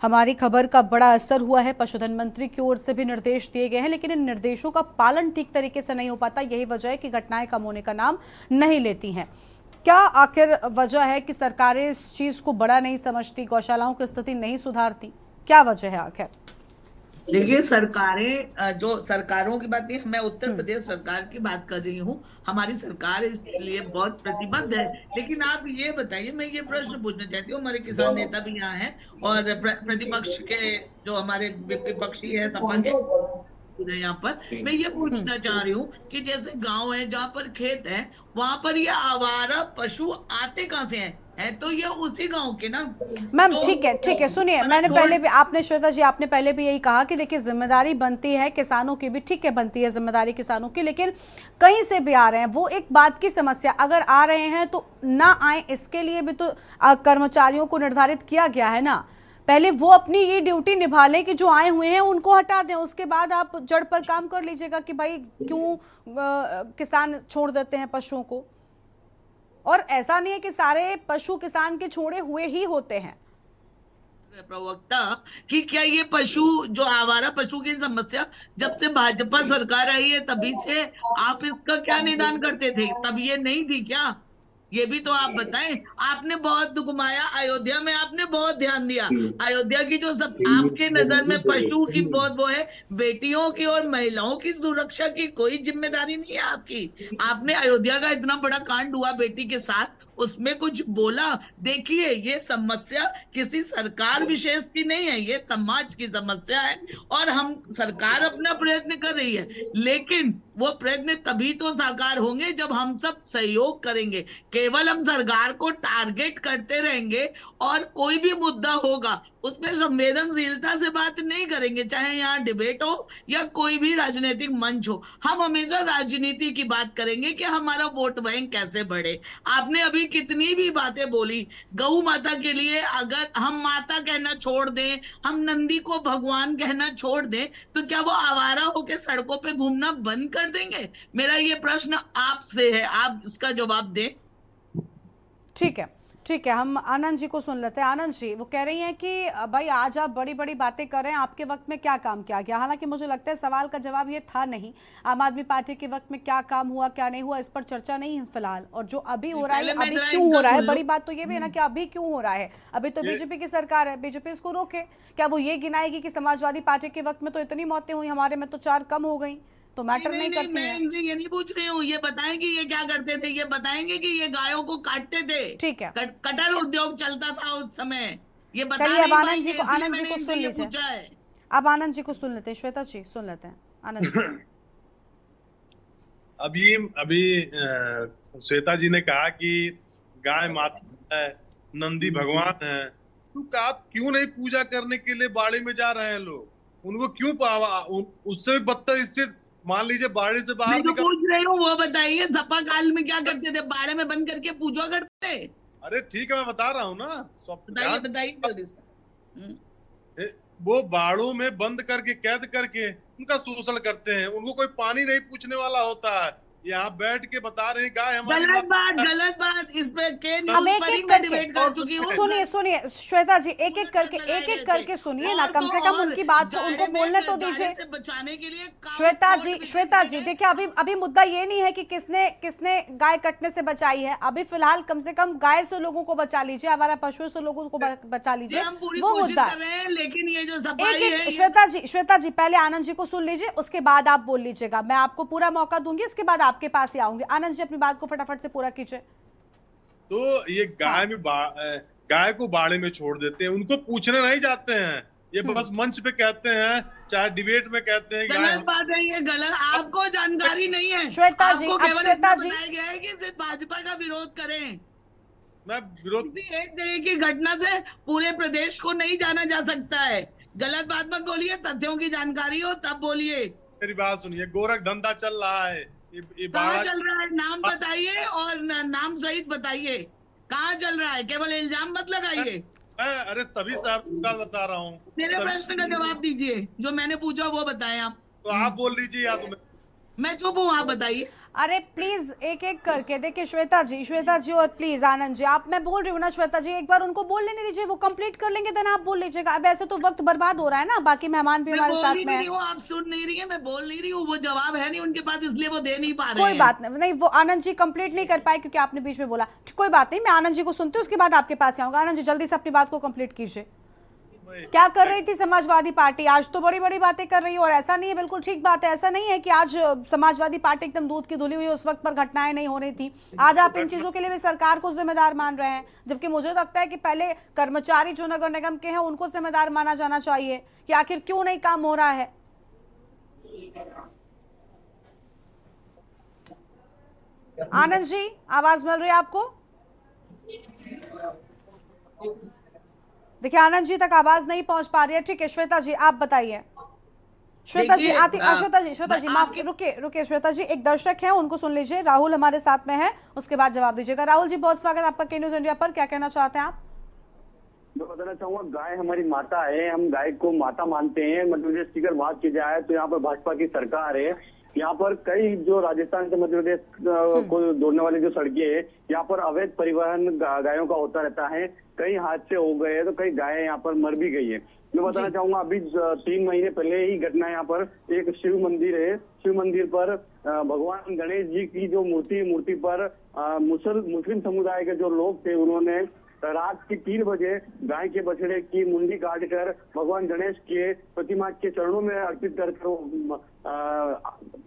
हमारी खबर का बड़ा असर हुआ है, पशुधन मंत्री की ओर से भी निर्देश दिए गए हैं, लेकिन इन निर्देशों का पालन ठीक तरीके से नहीं हो पाता। यही वजह है कि घटनाएं कम होने का नाम नहीं लेती हैं। क्या आखिर वजह है कि सरकारें इस चीज को बड़ा नहीं समझती, गौशालाओं की स्थिति नहीं सुधारती? क्या वजह है आखिर? देखिए, सरकारों की बात नहीं, मैं उत्तर प्रदेश सरकार की बात कर रही हूँ। हमारी सरकार इसलिए बहुत प्रतिबद्ध है। लेकिन आप ये बताइए, मैं ये प्रश्न पूछना चाहती हूँ, हमारे किसान नेता भी यहाँ हैं और प्रतिपक्ष के जो हमारे विपक्षी है सपा यहाँ पर, मैं ये पूछना चाह रही हूँ कि जैसे गांव है जहाँ पर खेत है, वहां पर ये आवारा पशु आते कहाँ से हैं? है तो ये उसी गांव के ना। मैम तो ठीक है सुनिए, मैंने पहले भी, आपने श्वेता जी आपने पहले भी यही कहा कि देखिए जिम्मेदारी बनती है किसानों की भी, ठीक है बनती है जिम्मेदारी किसानों की, लेकिन कहीं से भी आ रहे हैं वो एक बात की समस्या, अगर आ रहे हैं तो ना आए इसके लिए भी तो कर्मचारियों को निर्धारित किया गया है ना, पहले वो अपनी ये ड्यूटी निभा लें कि जो आए हुए हैं उनको हटा दें, उसके बाद आप जड़ पर काम कर लीजिएगा कि भाई क्यों किसान छोड़ देते हैं पशुओं को। और ऐसा नहीं है कि सारे पशु किसान के छोड़े हुए ही होते हैं। प्रवक्ता कि क्या ये पशु जो आवारा पशु की समस्या जब से भाजपा सरकार आई है तभी से आप इसका क्या निदान करते थे, तब ये नहीं थी क्या? ये भी तो आप बताएं। आपने बहुत घुमाया, अयोध्या में आपने बहुत ध्यान दिया। अयोध्या की जो सब आपके नजर में पशु की बहुत वो है, बेटियों की और महिलाओं की सुरक्षा की कोई जिम्मेदारी नहीं है आपकी। आपने अयोध्या का इतना बड़ा कांड हुआ बेटी के साथ, उसमें कुछ बोला? देखिए ये समस्या किसी सरकार विशेष की नहीं है, ये समाज की समस्या है और हम सरकार अपना प्रयत्न कर रही है, लेकिन वो प्रयत्न तभी तो साकार होंगे जब हम सब सहयोग करेंगे। केवल हम सरकार को टारगेट करते रहेंगे और कोई भी मुद्दा होगा उसमें संवेदनशीलता से बात नहीं करेंगे, चाहे यहाँ डिबेट हो या कोई भी राजनीतिक मंच हो। हम हमेशा राजनीति की बात करेंगे कि हमारा वोट बैंक कैसे बढ़े। आपने अभी कितनी भी बातें बोली गौ माता के लिए, अगर हम माता कहना छोड़ दें, हम नंदी को भगवान कहना छोड़ दें, तो क्या वो आवारा होकर सड़कों पे घूमना बंद कर देंगे? मेरा ये प्रश्न आपसे है, आप इसका जवाब दें। ठीक है, हम आनंद जी को सुन लेते हैं। आनंद जी वो कह रही हैं कि भाई आज आप बड़ी बड़ी बातें कर रहे हैं, आपके वक्त में क्या काम किया गया? हालांकि मुझे लगता है सवाल का जवाब ये था नहीं, आम आदमी पार्टी के वक्त में क्या काम हुआ क्या नहीं हुआ इस पर चर्चा नहीं है फिलहाल, और जो अभी हो रहा है अभी क्यों हो रहा है, बड़ी बात तो ये भी है ना कि अभी क्यों हो रहा है। अभी तो बीजेपी की सरकार है, बीजेपी इसको रोके, क्या वो ये गिनाएगी कि समाजवादी पार्टी के वक्त में तो इतनी मौतें हुई, हमारे में तो 4 कम हो गई, तो मैटर नहीं करती मैं है। इनसे ये नहीं पूछ रही हूँ, ये बताएं कि ये क्या करते थे, ये बताएंगे कि ये गायों को काटते थे। ठीक है, कटर उद्योग चलता था उस समय, ये बता चलिए अब नहीं आनंद जी पाएंगे, को सुन लीजिए, पूछा है। अब आनंद जी को सुन लेते हैं, श्वेता जी सुन लेते हैं आनंद जी। अभी श्वेता जी ने कहा कि गाय माता है, नंदी भगवान है, तो आप क्यों नहीं पूजा करने के लिए बाड़े में जा रहे हैं लोग? उनको क्यों उससे भी बदतर इससे, मान लीजिए बाड़े से बाहर मैं तो पूछ रही हूँ, वो बताइए सपा काल में क्या करते थे, बाड़े में बंद करके पूजा करते? अरे ठीक है मैं बता रहा हूँ ना, बताइए। वो बाड़ों में बंद करके कैद करके उनका शोषण करते हैं, उनको कोई पानी नहीं पूछने वाला होता है। यहाँ बैठ के बता रहे हैं गाय हमारी गलत बात इस पे के अब एक एक करके सुनिए श्वेता जी, एक एक करके सुनिए ना, कम से कम उनकी बात को उनको बोलने तो दीजिए। बचाने के लिए श्वेता जी देखिए, अभी मुद्दा ये नहीं है कि किसने गाय कटने से बचाई है, अभी फिलहाल कम से कम गाय से लोगों को बचा लीजिए, हमारा पशुओं से लोगों को बचा लीजिए, वो मुद्दा है। लेकिन ये जो एक श्वेता जी पहले आनंद जी को सुन लीजिए, उसके बाद आप बोल लीजिएगा, मैं आपको पूरा मौका दूंगी, इसके बाद आपके पास ही आऊंगी। आनंद जी अपनी बात को फटाफट से पूरा कीजिए। तो ये गाय में गाय को बाड़े में छोड़ देते हैं, उनको पूछने नहीं जाते हैं, ये बस मंच पे कहते हैं, चाहे डिबेट में कहते हैं। गलत बात है ये, गलत, आपको जानकारी नहीं है श्वेता जी। बताया गया है कि सिर्फ भाजपा का विरोध करें, मैं विरोध एक जगह की घटना से पूरे प्रदेश को नहीं जाना जा सकता है। गलत बात मत बोलिए, तथ्यों की जानकारी हो तब बोलिए। मेरी बात सुनिए, गोरख धंधा चल रहा है, कहाँ चल रहा है? नाम बताइए और नाम सहित बताइए, कहाँ चल रहा है, केवल इल्जाम मत लगाइए। अरे सभी साहब का बता रहा हूँ, मेरे प्रश्न का जवाब दीजिए, जो मैंने पूछा वो बताएं आप। तो आप बोल लीजिए या तो मैं चुप हूँ, आप बताइए। अरे प्लीज एक एक करके देखिए, श्वेता जी और प्लीज आनंद जी, आप, मैं बोल रही हूँ ना श्वेता जी, एक बार उनको बोल लेने दीजिए, वो कंप्लीट कर लेंगे, देन आप बोल लीजिएगा। अब ऐसे तो वक्त बर्बाद हो रहा है ना, बाकी मेहमान भी हमारे साथ में है। आप सुन नहीं रही है, मैं बोल नहीं रही हूँ, वो जवाब है नहीं उनके पास, इसलिए वो दे नहीं पा रहे। कोई बात नहीं, वो आनंद जी कंप्लीट नहीं कर पाए क्योंकि आपने बीच में बोला, कोई बात नहीं, मैं आनंद जी को सुनती हूँ, उसके बाद आपके पास आऊंगा। आनंद जी जल्दी से अपनी बात को कंप्लीट कीजिए। क्या कर रही थी समाजवादी पार्टी? आज तो बड़ी बड़ी बातें कर रही है, और ऐसा नहीं है, बिल्कुल ठीक बात है, ऐसा नहीं है कि आज समाजवादी पार्टी एकदम दूध की धुली हुई, उस वक्त पर घटनाएं नहीं हो रही थी। आज आप इन चीजों के लिए भी सरकार को जिम्मेदार मान रहे हैं, जबकि मुझे लगता है कि पहले कर्मचारी जो नगर निगम के हैं उनको जिम्मेदार माना जाना चाहिए कि आखिर क्यों नहीं काम हो रहा है। आनंद जी आवाज मिल रही है आपको? देखिए आनंद जी तक आवाज नहीं पहुंच पा रही है। ठीक है श्वेता जी आप बताइए। श्वेता जी आती श्वेता जी माफ रुकिए श्वेता जी, एक दर्शक हैं उनको सुन लीजिए। राहुल हमारे साथ में है, उसके बाद जवाब दीजिएगा। राहुल जी बहुत स्वागत आपका के न्यूज इंडिया पर, क्या कहना चाहते हैं आप? मैं बताना चाहूंगा, गाय हमारी माता है, हम गाय को माता मानते हैं। मध्य प्रदेश की अगर बात की जाए तो यहाँ पर भाजपा की सरकार है। यहाँ पर कई जो राजस्थान से मध्य प्रदेश को जोड़ने वाली जो सड़कें हैं, यहाँ पर अवैध परिवहन गायों का होता रहता है। कई हादसे हो गए हैं तो कई गायें यहाँ पर मर भी गई है। मैं बताना चाहूंगा, अभी 3 महीने पहले ही घटना, यहाँ पर एक शिव मंदिर है, शिव मंदिर पर भगवान गणेश जी की जो मूर्ति पर मुस्लिम समुदाय के जो लोग थे, उन्होंने रात के 3 बजे गाय के बछड़े की मुंडी काट कर भगवान गणेश के प्रतिमा के चरणों में अर्पित कर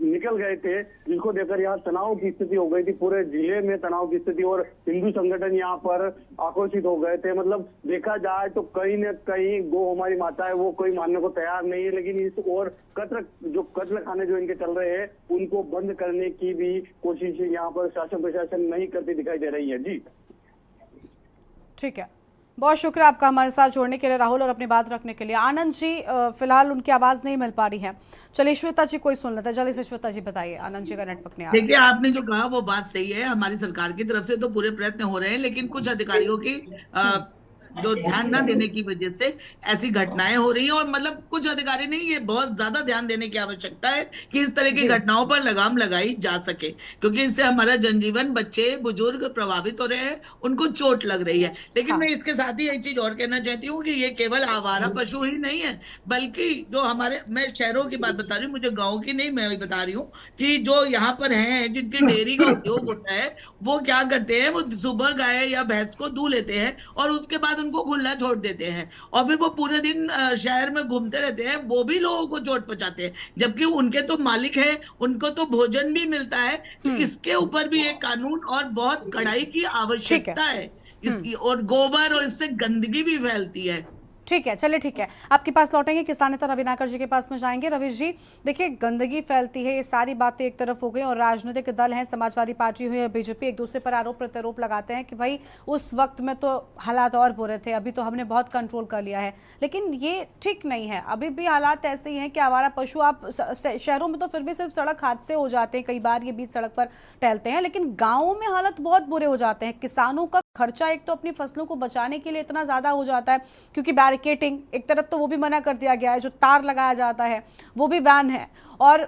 निकल गए थे, जिसको देखकर यहाँ तनाव की स्थिति हो गई थी। पूरे जिले में तनाव की स्थिति और हिंदू संगठन यहाँ पर आक्रोशित हो गए थे। मतलब देखा जाए तो कहीं न कहीं गो हमारी माता है, वो कोई मानने को तैयार नहीं है। लेकिन इस और कत्ल खाने जो इनके चल रहे हैं, उनको बंद करने की भी कोशिश यहाँ पर शासन प्रशासन नहीं करती दिखाई दे रही है। जी ठीक है, बहुत शुक्रिया आपका हमारे साथ जोड़ने के लिए राहुल, और अपनी बात रखने के लिए। आनंद जी फिलहाल उनकी आवाज नहीं मिल पा रही है। चलिए श्वेता जी कोई सुन लेता है, जल्दी से श्वेता जी बताइए। आनंद जी का नेटवर्क नहीं आ रहा। देखिए आपने जो कहा वो बात सही है, हमारी सरकार की तरफ से तो पूरे प्रयत्न हो रहे हैं, लेकिन कुछ अधिकारियों की जो ध्यान न देने की वजह से ऐसी घटनाएं हो रही हैं। और मतलब कुछ अधिकारी नहीं, ये बहुत ज्यादा ध्यान देने की आवश्यकता है कि इस तरह की घटनाओं पर लगाम लगाई जा सके, क्योंकि इससे हमारा जनजीवन, बच्चे बुजुर्ग प्रभावित हो रहे हैं, उनको चोट लग रही है। लेकिन मैं इसके साथ ही एक चीज और कहना चाहती हूँ कि ये केवल आवारा पशु ही नहीं है, बल्कि जो हमारे, मैं शहरों की बात बता रही हूँ, मुझे गाँव की नहीं मैं बता रही हूँ, कि जो यहाँ पर हैं जिनकी डेयरी का उद्योग होता है, वो क्या करते हैं, वो सुबह गाय या भैंस को दूह लेते हैं और उसके बाद उनको खुला छोड़ देते हैं, और फिर वो पूरे दिन शहर में घूमते रहते हैं। वो भी लोगों को चोट पहुंचाते हैं, जबकि उनके तो मालिक है, उनको तो भोजन भी मिलता है। तो इसके ऊपर भी एक कानून और बहुत कड़ाई की आवश्यकता है इसकी, और गोबर और इससे गंदगी भी फैलती है। ठीक है, चलिए ठीक है, आपके पास लौटेंगे। किसान नेता रविनाकर जी के पास में जाएंगे। रवि जी देखिए, गंदगी फैलती है, ये सारी बातें एक तरफ हो गई, और राजनीतिक दल हैं, समाजवादी पार्टी हुई या बीजेपी, एक दूसरे पर आरोप प्रत्यारोप लगाते हैं कि भाई उस वक्त में तो हालात और बुरे थे, अभी तो हमने बहुत कंट्रोल कर लिया है। लेकिन ये ठीक नहीं है, अभी भी हालात ऐसे ही हैं कि आवारा पशु, आप शहरों में तो फिर भी सिर्फ सड़क हादसे हो जाते हैं, कई बार ये बीच सड़क पर टहलते हैं, लेकिन गाँवों में हालत बहुत बुरे हो जाते हैं। किसानों का खर्चा एक तो अपनी फसलों को बचाने के लिए इतना ज्यादा हो जाता है, क्योंकि बैरिकेटिंग एक तरफ तो वो भी मना कर दिया गया है, जो तार लगाया जाता है वो भी बैन है, और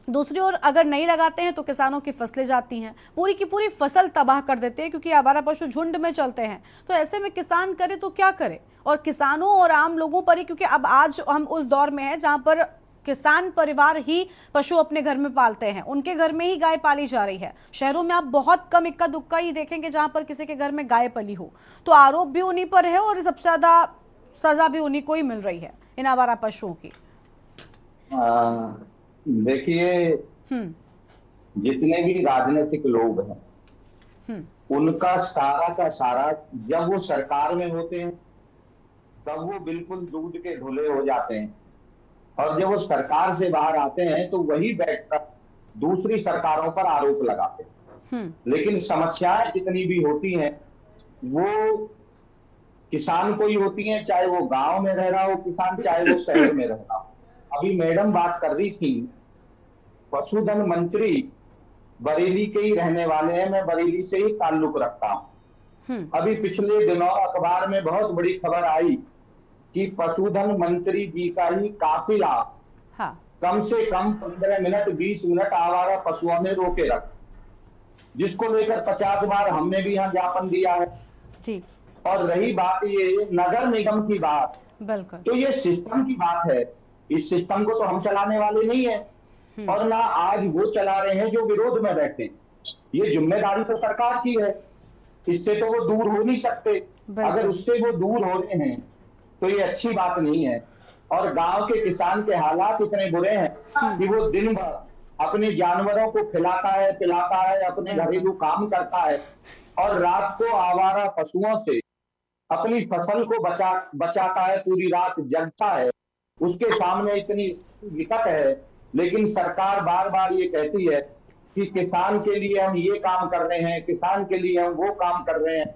दूसरी ओर अगर नहीं लगाते हैं तो किसानों की फसलें जाती हैं, पूरी की पूरी फसल तबाह कर देते हैं, क्योंकि आवारा पशु झुंड में चलते हैं। तो ऐसे में किसान करे तो क्या करे, और किसानों और आम लोगों पर ही, क्योंकि अब आज हम उस दौर में हैं जहां पर किसान परिवार ही पशु अपने घर में पालते हैं, उनके घर में ही गाय पाली जा रही है। शहरों में आप बहुत कम इक्का दुक्का ही देखेंगे जहां पर किसी के घर में गाय पली हो। तो आरोप भी उन्हीं पर है और सबसे ज्यादा सजा भी उन्हीं को ही मिल रही है इन आवारा पशुओं की। देखिए, जितने भी राजनीतिक लोग हैं, उनका सारा का सारा, जब वो सरकार में होते हैं तब वो बिल्कुल दूध के धुले हो जाते हैं, और जब वो सरकार से बाहर आते हैं तो वही बैठकर दूसरी सरकारों पर आरोप लगाते हैं। लेकिन समस्याएं जितनी भी होती हैं वो किसान को ही होती हैं, चाहे वो गांव में रह रहा हो किसान, चाहे वो शहर में रह रहा हो। अभी मैडम बात कर रही थी, पशुधन मंत्री बरेली के ही रहने वाले हैं, मैं बरेली से ही ताल्लुक रखता हूं। अभी पिछले दिनों अखबार में बहुत बड़ी खबर आई कि पशुधन मंत्री जी का ही काफिला कम से कम 15 मिनट 20 मिनट आवारा पशुओं में रोके रख, जिसको लेकर 50 बार हमने भी यहाँ ज्ञापन दिया है जी। और रही बात ये नगर निगम की बात, तो ये सिस्टम की बात है, इस सिस्टम को तो हम चलाने वाले नहीं है, और ना आज वो चला रहे हैं जो विरोध में बैठे। ये जिम्मेदारी तो सरकार की है, इससे तो वो दूर हो नहीं सकते। अगर उससे वो दूर हो रहे हैं तो ये अच्छी बात नहीं है। और गांव के किसान के हालात इतने बुरे हैं कि वो दिन भर अपने जानवरों को खिलाता है, पिलाता है, अपने घरेलू काम करता है, और रात को आवारा पशुओं से अपनी फसल को बचाता है, पूरी रात जगता है। उसके सामने इतनी विकट है, लेकिन सरकार बार बार ये कहती है कि किसान के लिए हम ये काम कर रहे हैं, किसान के लिए हम वो काम कर रहे हैं।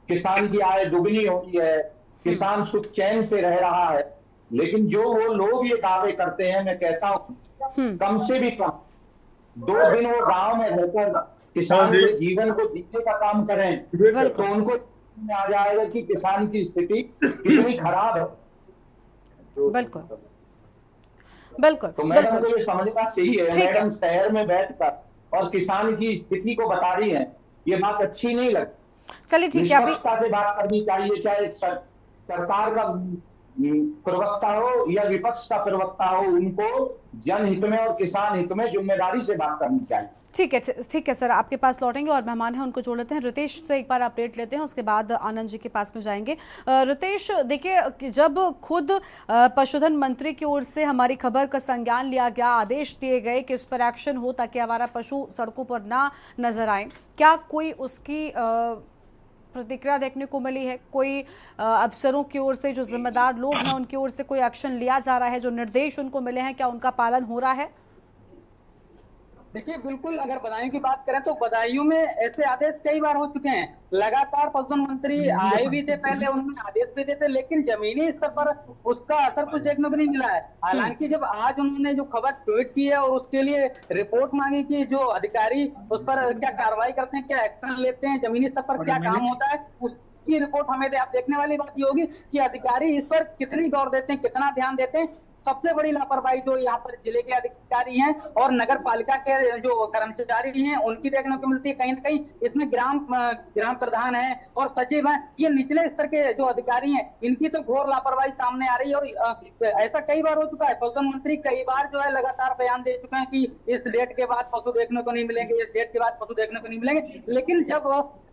किसान की आय दुगनी हुई है, किसान सुख चैन से रह रहा है। लेकिन जो वो लोग ये दावे करते हैं, मैं कहता हूँ कम से भी कम 2 दिन वो गांव में रहकर किसान के जीवन को जीने का काम करें, तो उनको में आ जाएगा कि किसान की स्थिति कितनी खराब है। बिल्कुल बिल्कुल। तो मैडम को ये समझना चाहिए, मैडम शहर में बैठकर और किसान की स्थिति को बता रही है, ये बात अच्छी नहीं लगती। चलिए ठीक है, अभी निष्पक्षता से बात करनी चाहिए, चाहे सरकार का प्रवक्ता हो या विपक्ष का प्रवक्ता हो, उनको जनहित में और किसान हित में जिम्मेदारी से बात करनी चाहिए। ठीक है सर, आपके पास लौटेंगे और मेहमान हैं उनको जोड़ लेते हैं। रितेश से एक बार अपडेट लेते हैं, उसके बाद आनंद जी के पास में जाएंगे। रितेश, देखिए, जब खुद पशुधन मंत्री की ओर से हमारी खबर का संज्ञान लिया गया, आदेश दिए गए कि इस पर एक्शन हो ताकि आवारा पशु सड़कों पर ना नजर आए, क्या कोई उसकी प्रतिक्रिया देखने को मिली है? कोई अफसरों की ओर से, जो जिम्मेदार लोग हैं उनकी ओर से कोई एक्शन लिया जा रहा है? जो निर्देश उनको मिले हैं, क्या उनका पालन हो रहा है? देखिए, बिल्कुल, अगर बदायूं की बात करें तो बदायूं में ऐसे आदेश कई बार हो चुके हैं। लगातार पशुधन मंत्री आए भी थे, पहले उन्होंने आदेश भी दिए थे, लेकिन जमीनी स्तर पर उसका असर कुछ देखने को नहीं मिला है। हालांकि जब आज उन्होंने जो खबर ट्वीट की है और उसके लिए रिपोर्ट मांगी कि जो अधिकारी उस पर क्या कार्रवाई करते हैं, क्या एक्शन लेते हैं, जमीनी स्तर पर क्या काम होता है, उसकी रिपोर्ट हमें आप देखने वाली बात ये होगी कि अधिकारी इस पर कितनी गौर देते हैं, कितना ध्यान देते हैं। सबसे बड़ी लापरवाही जो यहाँ पर जिले के अधिकारी हैं और नगर पालिका के जो कर्मचारी हैं उनकी देखने को मिलती है। कहीं न कहीं इसमें ग्राम प्रधान है और सचिव हैं, ये निचले स्तर के जो अधिकारी हैं, इनकी तो घोर लापरवाही सामने आ रही है। और ऐसा कई बार हो चुका है, पशुधन मंत्री कई बार जो है लगातार बयान दे चुके हैं कि इस डेट के बाद पशु देखने को नहीं मिलेंगे, इस डेट के बाद पशु देखने को नहीं मिलेंगे। लेकिन जब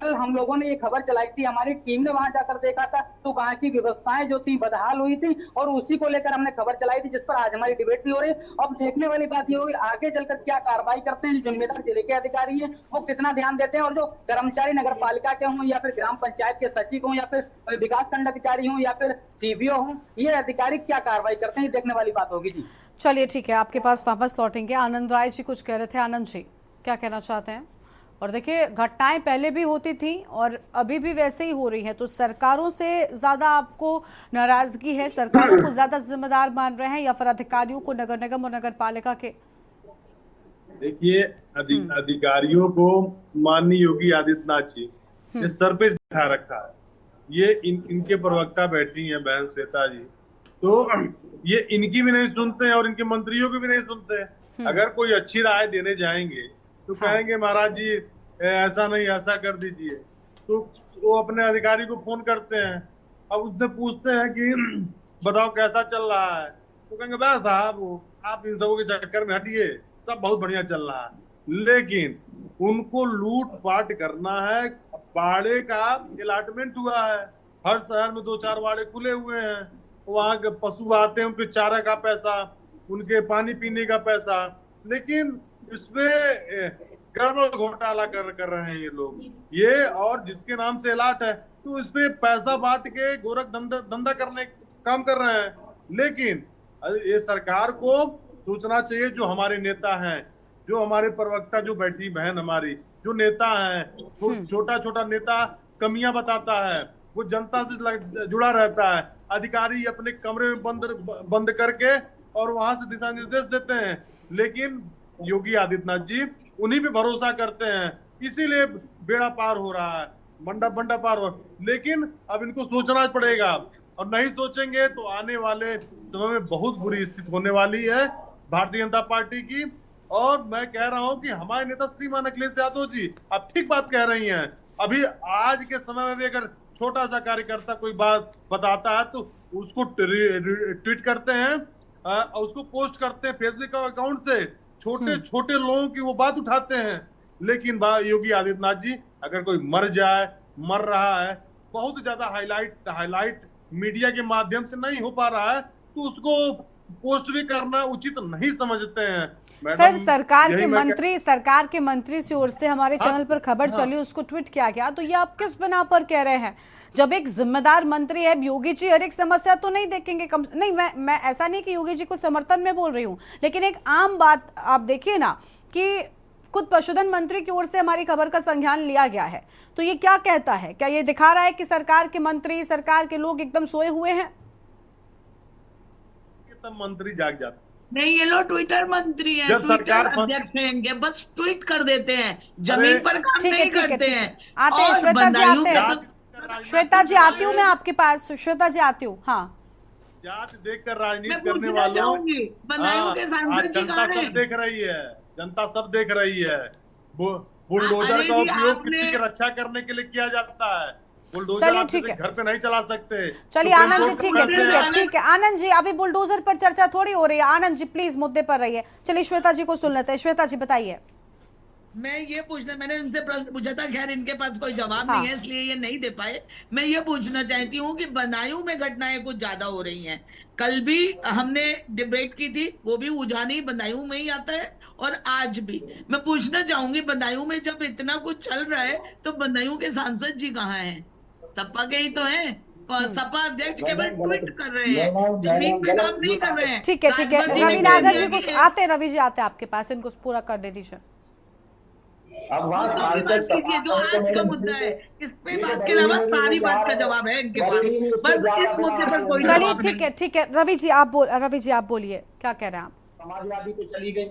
कल हम लोगों ने ये खबर चलाई थी, हमारी टीम ने वहां जाकर देखा था, तो वहां की व्यवस्थाएं जो थी बदहाल हुई थी और उसी को लेकर हमने खबर चलाई थी, जिस पर आज हमारी डिबेट भी हो रही है। अब देखने वाली बात ये होगी आगे चलकर क्या कार्रवाई करते हैं जो जिम्मेदार जिले के अधिकारी हैं, वो कितना ध्यान देते हैं, और जो कर्मचारी नगर पालिका के हों या फिर ग्राम पंचायत के सचिव हों या फिर विकास खंड अधिकारी हों या फिर सीबीओ हों, ये अधिकारी क्या कार्रवाई करते हैं, देखने वाली बात होगी जी। चलिए ठीक है, आपके पास वापस लौटेंगे। आनंद राय जी कुछ कह रहे थे, आनंद जी क्या कहना चाहते हैं? और देखिए, घटनाएं पहले भी होती थी और अभी भी वैसे ही हो रही है, तो सरकारों से ज्यादा आपको नाराजगी है? सरकारों को ज्यादा जिम्मेदार मान रहे हैं या फिर अधिकारियों को, नगर निगम और नगर पालिका के? देखिए, अधिकारियों को माननीय योगी आदित्यनाथ जी ने सर पे बैठा रखा है। ये इनके प्रवक्ता बैठी हैं बहन श्वेता जी, तो ये इनकी भी नहीं सुनते हैं और इनके मंत्रियों की भी नहीं सुनते हैं। अगर कोई अच्छी राय देने जाएंगे तो कहेंगे महाराज जी ऐसा नहीं, ऐसा कर दीजिए, तो वो अपने अधिकारी को फोन करते हैं। अब उनसे पूछते हैं कि बताओ कैसा चल रहा है, तो कहेंगे बस साहब आप इन सबों के चक्कर में हटिए, सब बहुत बढ़िया चल रहा है। लेकिन उनको लूट पाट करना है। बाड़े का अलॉटमेंट हुआ है, हर शहर में 2-4 बाड़े खुले हुए हैं, वहां के पशु आते हैं, उनके चारा का पैसा, उनके पानी पीने का पैसा, लेकिन इसमें गड़बड़ घोटाला कर रहे हैं ये लोग। ये और जिसके नाम से अलाट है तो इस पे पैसा बांट के गोरख धंधा करने काम कर रहे हैं। लेकिन ये सरकार को सोचना चाहिए, जो हमारे नेता हैं, जो हमारे प्रवक्ता, जो बैठी बहन हमारी, जो नेता हैं, छोटा छोटा नेता कमियां बताता है, वो जनता से जुड़ा रहता है। अधिकारी अपने कमरे में बंद करके और वहां से दिशा निर्देश देते हैं, लेकिन योगी आदित्यनाथ जी उन्हीं पे भरोसा करते हैं, इसीलिए बेड़ा पार हो रहा है, बंडा पार हो। लेकिन अब इनको सोचना पड़ेगा, और नहीं सोचेंगे तो आने वाले समय में बहुत बुरी स्थिति होने वाली है भारतीय जनता पार्टी की। और मैं कह रहा हूं कि हमारे नेता श्रीमान अखिलेश यादव जी, आप ठीक बात कह रही हैं। अभी आज के समय में भी अगर छोटा सा कार्यकर्ता कोई बात बताता है तो उसको ट्वीट करते हैं, उसको पोस्ट करते हैं फेसबुक अकाउंट से, छोटे छोटे लोगों की वो बात उठाते हैं। लेकिन योगी आदित्यनाथ जी, अगर कोई मर रहा है, बहुत ज्यादा हाईलाइट मीडिया के माध्यम से नहीं हो पा रहा है, तो उसको पोस्ट भी करना उचित नहीं समझते हैं। सर, सरकार के मंत्री से ओर से हमारे चैनल पर खबर चली, उसको ट्वीट किया गया, तो ये आप किस बना पर कह रहे हैं? जब एक जिम्मेदार मंत्री है, योगी जी हर एक समस्या तो नहीं देखेंगे, नहीं, मैं ऐसा नहीं कि योगी जी को समर्थन में बोल रही हूँ, लेकिन एक आम बात आप देखिए ना कि खुद पशुधन मंत्री की ओर से हमारी खबर का संज्ञान लिया गया है, तो ये क्या कहता है? क्या ये दिखा रहा है कि सरकार के मंत्री, सरकार के लोग एकदम सोए हुए हैं? तब मंत्री जाग जाते नहीं, ये लोग ट्विटर मंत्री हैं, जब ट्विटर सरकार अध्यक्ष हैं इनके, बस ट्वीट कर देते हैं, जमीन पर काम ठीक है, नहीं ठीक है, करते ठीक है। हैं। आते हैं, और श्वेता जी बदायूं आते हैं। का तो- श्वेता जी आती हूँ मैं आपके पास, श्वेता जी आती हूँ। हाँ, जांच देखकर मैं राजनीति करने पूछना वालों, चाहूंगी, बदायूं के आज सांसद जी जनता कहाँ सब हैं? देख रही है, जनता सब देख रही है। बुलडोजर अरे का जी, उपयोग आपने- किसी की रक्षा करने के लिए किया जाता है। बुलडोजर चलिए, आप ठीक किसी है। घर पे नहीं चला सकते। चलिए सुप्रीम आनंद जी, कोर्ट ठीक का है, फैसला ठीक है, ठीक है। आनंद जी, अभी बुलडोजर पर चर्चा थोड़ी हो रही है। आनंद जी प्लीज मुद्दे पर रहिए। चलिए श्वेता जी को सुन लेते हैं। श्वेता जी बताइए। मैं ये पूछना, मैंने इनसे प्रश्न पूछा था, खैर इनके पास कोई जवाब हाँ। नहीं है इसलिए ये नहीं दे पाए। मैं ये पूछना चाहती हूँ कि बदायूं में घटनाएं कुछ ज्यादा हो रही हैं। कल भी हमने डिबेट की थी, वो भी उजानी बदायूं में ही आता है, और आज भी मैं पूछना चाहूंगी, बदायूं में जब इतना कुछ चल रहा है तो बदायूं के सांसद जी कहाँ हैं? सपा के ही तो हैं। सपा अध्यक्ष केवल ट्वीट कर रहे हैं, जमीन पे काम नहीं कर रहे हैं। ठीक है, ठीक है। राजभर जी रवि ने नागर कह जी दिया को कि- आते हैं, रवि जी आते हैं आपके पास, इनको पूरा करने दीजिए। अब वहाँ दूसरी सांसद बात कीजिए, जो आज का मुद्दा है, इस पे बात के अलावा सारी बात का जवाब है इनके पास, बस इस मुद्दे पर कोई चलिए जवाब ठीक नहीं। है, ठीक है। रवि जी आप बोलिए, क्या कह रहे हैं आप? समाजवादी तो चली गई,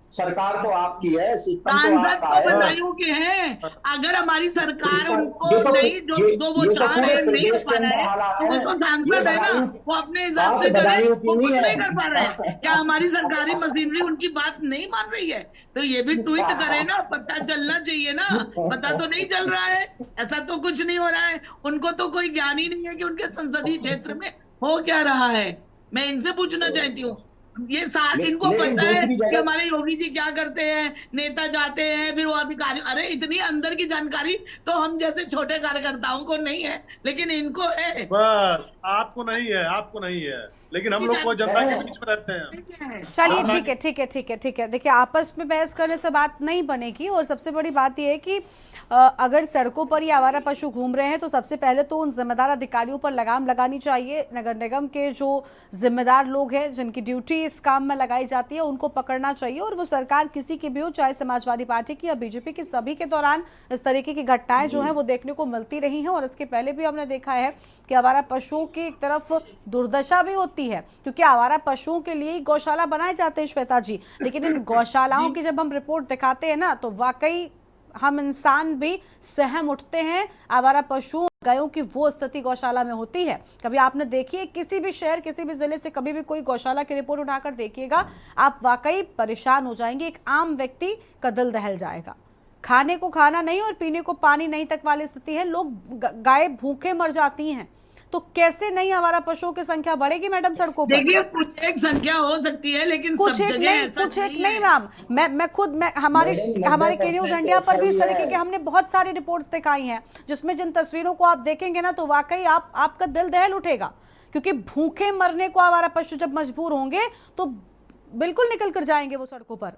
सरकार तो आपकी है, सिस्टम तो सांसद आपका तो है। बदायूं के हैं। अगर हमारी सरकार उनको ये तो- नहीं जो ये- जो वो ये तो चाह पूरे रहे हैं नहीं हो प्रदेश पा के रहा अंदर है, हालात तो वो हैं। तो ये सांसद है ना, बदायूं- वो अपने हिसाब से बात करे, बदायूं की वो कुछ नहीं है। नहीं कर पा रहे हैं। क्या हमारी सरकारी मशीनरी उनकी बात नहीं मान रही है? तो ये भी ट्वीट करे ना, पता चलना चाहिए ना। पता तो नहीं चल रहा है, ऐसा तो कुछ नहीं हो रहा है। उनको तो कोई ज्ञान ही नहीं है कि उनके संसदीय क्षेत्र में हो क्या रहा है। मैं इनसे पूछना चाहती हूँ, ये इनको लेकिन पता है दूसरी कि जगह- हमारे योगी जी क्या करते हैं, नेता जाते हैं फिर वो अधिकारी, अरे इतनी अंदर की जानकारी तो हम जैसे छोटे कार्यकर्ताओं को नहीं है, लेकिन इनको है। बस आपको नहीं है, आपको नहीं है, लेकिन हम लोग को जनता के बीच में रहते हैं। चलिए ठीक है, ठीक है, ठीक है, ठीक है। देखिए, आपस में बहस करने से बात नहीं बनेगी, और सबसे बड़ी बात यह है कि अगर सड़कों पर ये आवारा पशु घूम रहे हैं तो सबसे पहले तो उन जिम्मेदार अधिकारियों पर लगाम लगानी चाहिए। नगर निगम के जो जिम्मेदार लोग हैं, जिनकी ड्यूटी इस काम में लगाई जाती है, उनको पकड़ना चाहिए। और वो सरकार किसी की भी हो, चाहे समाजवादी पार्टी की या बीजेपी की, सभी के दौरान इस तरीके की घटनाएं जो हैं वो देखने को मिलती रही हैं। और इसके पहले भी हमने देखा है कि आवारा पशुओं की एक तरफ दुर्दशा भी होती है, क्योंकि आवारा पशुओं के लिए ही गौशाला बनाए जाते हैं श्वेता जी। लेकिन इन गौशालाओं की जब हम रिपोर्ट दिखाते हैं ना, तो वाकई हम इंसान भी सहम उठते हैं। आवारा पशुओं, गायों की वो स्थिति गौशाला में होती है। कभी आपने देखी है किसी भी शहर, किसी भी जिले से कभी भी कोई गौशाला की रिपोर्ट उठाकर देखिएगा, आप वाकई परेशान हो जाएंगे। एक आम व्यक्ति का दिल दहल जाएगा। खाने को खाना नहीं और पीने को पानी नहीं तक वाली स्थिति है। लोग गाय भूखे मर जाती हैं, तो कैसे नहीं आवारा पशुओं की संख्या बढ़ेगी मैडम सड़कों पर? देखिए, कुछ एक संख्या हो सकती है, लेकिन कुछ सब एक जगह नहीं, ऐसा कुछ एक नहीं नहीं है। मैम। मैं खुद हमारे के न्यूज इंडिया पर भी इस तरीके के हमने बहुत सारी रिपोर्ट्स दिखाई हैं, जिसमें जिन तस्वीरों को आप देखेंगे ना, तो वाकई आपका दिल दहल उठेगा। क्योंकि भूखे मरने को आवारा पशु जब मजबूर होंगे तो बिल्कुल निकल कर जाएंगे वो सड़कों पर।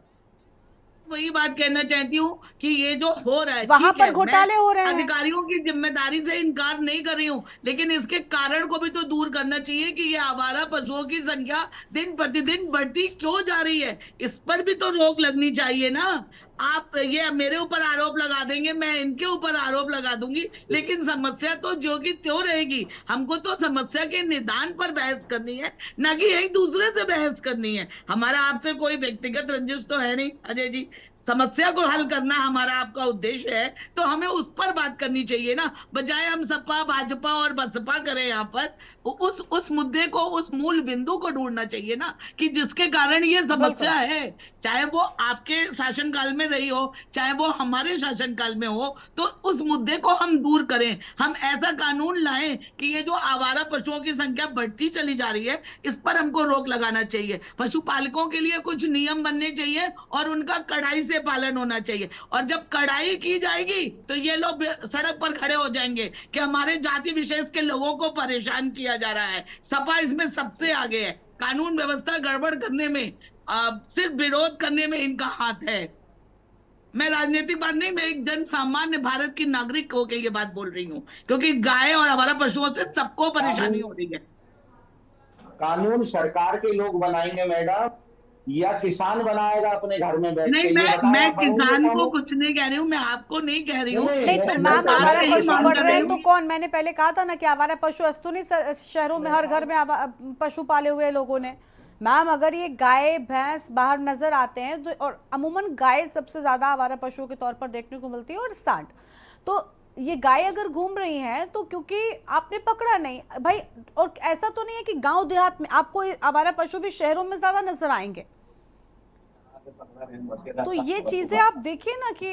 वही बात कहना चाहती हूँ कि ये जो हो रहा है, वहां ठीक पर है, घोटाले मैं हो रहे हैं। अधिकारियों की जिम्मेदारी से इनकार नहीं कर रही हूँ, लेकिन इसके कारण को भी तो दूर करना चाहिए कि ये आवारा पशुओं की संख्या दिन प्रतिदिन बढ़ती क्यों जा रही है। इस पर भी तो रोक लगनी चाहिए ना। आप ये मेरे ऊपर आरोप लगा देंगे, मैं इनके ऊपर आरोप लगा दूंगी, लेकिन समस्या तो जो की त्यों रहेगी। हमको तो समस्या के निदान पर बहस करनी है, ना कि एक दूसरे से बहस करनी है। हमारा आपसे कोई व्यक्तिगत रंजिश तो है नहीं अजय जी। समस्या को हल करना हमारा आपका उद्देश्य है, तो हमें उस पर बात करनी चाहिए ना, बजाय हम सपा भाजपा और बसपा करें। यहाँ पर उस मुद्दे को, उस मूल बिंदु को ढूंढना चाहिए ना, कि जिसके कारण ये समस्या है, चाहे वो आपके शासनकाल में रही हो, चाहे वो हमारे शासनकाल में हो, तो उस मुद्दे को हम दूर करें। हम ऐसा कानून लाएं कि ये जो आवारा पशुओं की संख्या बढ़ती चली जा रही है, इस पर हमको रोक लगाना चाहिए। पशुपालकों के लिए कुछ नियम बनने चाहिए और उनका कड़ाई से पालन होना चाहिए। और जब कड़ाई की जाएगी तो ये लोग सड़क पर खड़े हो जाएंगे कि हमारे जाति विशेष के लोगों को परेशान किया जा रहा है। सपा इसमें सबसे आगे है। कानून व्यवस्था गड़बड़ करने में, सिर्फ विरोध करने में इनका हाथ है। मैं राजनीतिक बात नहीं, मैं एक जन सामान्य भारत की नागरिक होकर ये बात बोल रही हूँ, क्योंकि गाय और हमारा पशुओं से सबको परेशानी हो रही है। कानून सरकार के लोग बनाएंगे मैडम, या किसान बनाएगा अपने घर में बैठ के? नहीं, ये मैं बताएं, आप किसान बनाएंगे को कौन? कुछ नहीं कह रही हूँ, मैं आपको नहीं कह रही हूँ। नहीं तो मैं मैम, तो आवारा यही पशु मांग बढ़ कर रहे रही हैं तो हूँ। कौन, मैंने पहले कहा था ना कि आवारा पशु तो नहीं शहरों में हर घर में पशु पाले हुए लोगों ने। मैम अगर ये गाय भैंस बाहर नजर आते हैं तो, और अमूमन गाय सबसे ज्यादा आवारा पशुओं के तौर पर देखने को मिलती है और सांड, तो ये गाय अगर घूम रही हैं तो क्योंकि आपने पकड़ा नहीं भाई, और ऐसा तो नहीं है कि गांव देहात में आपको आवारा पशु भी शहरों में ज्यादा नजर आएंगे। तो ये चीजें आप देखिए ना कि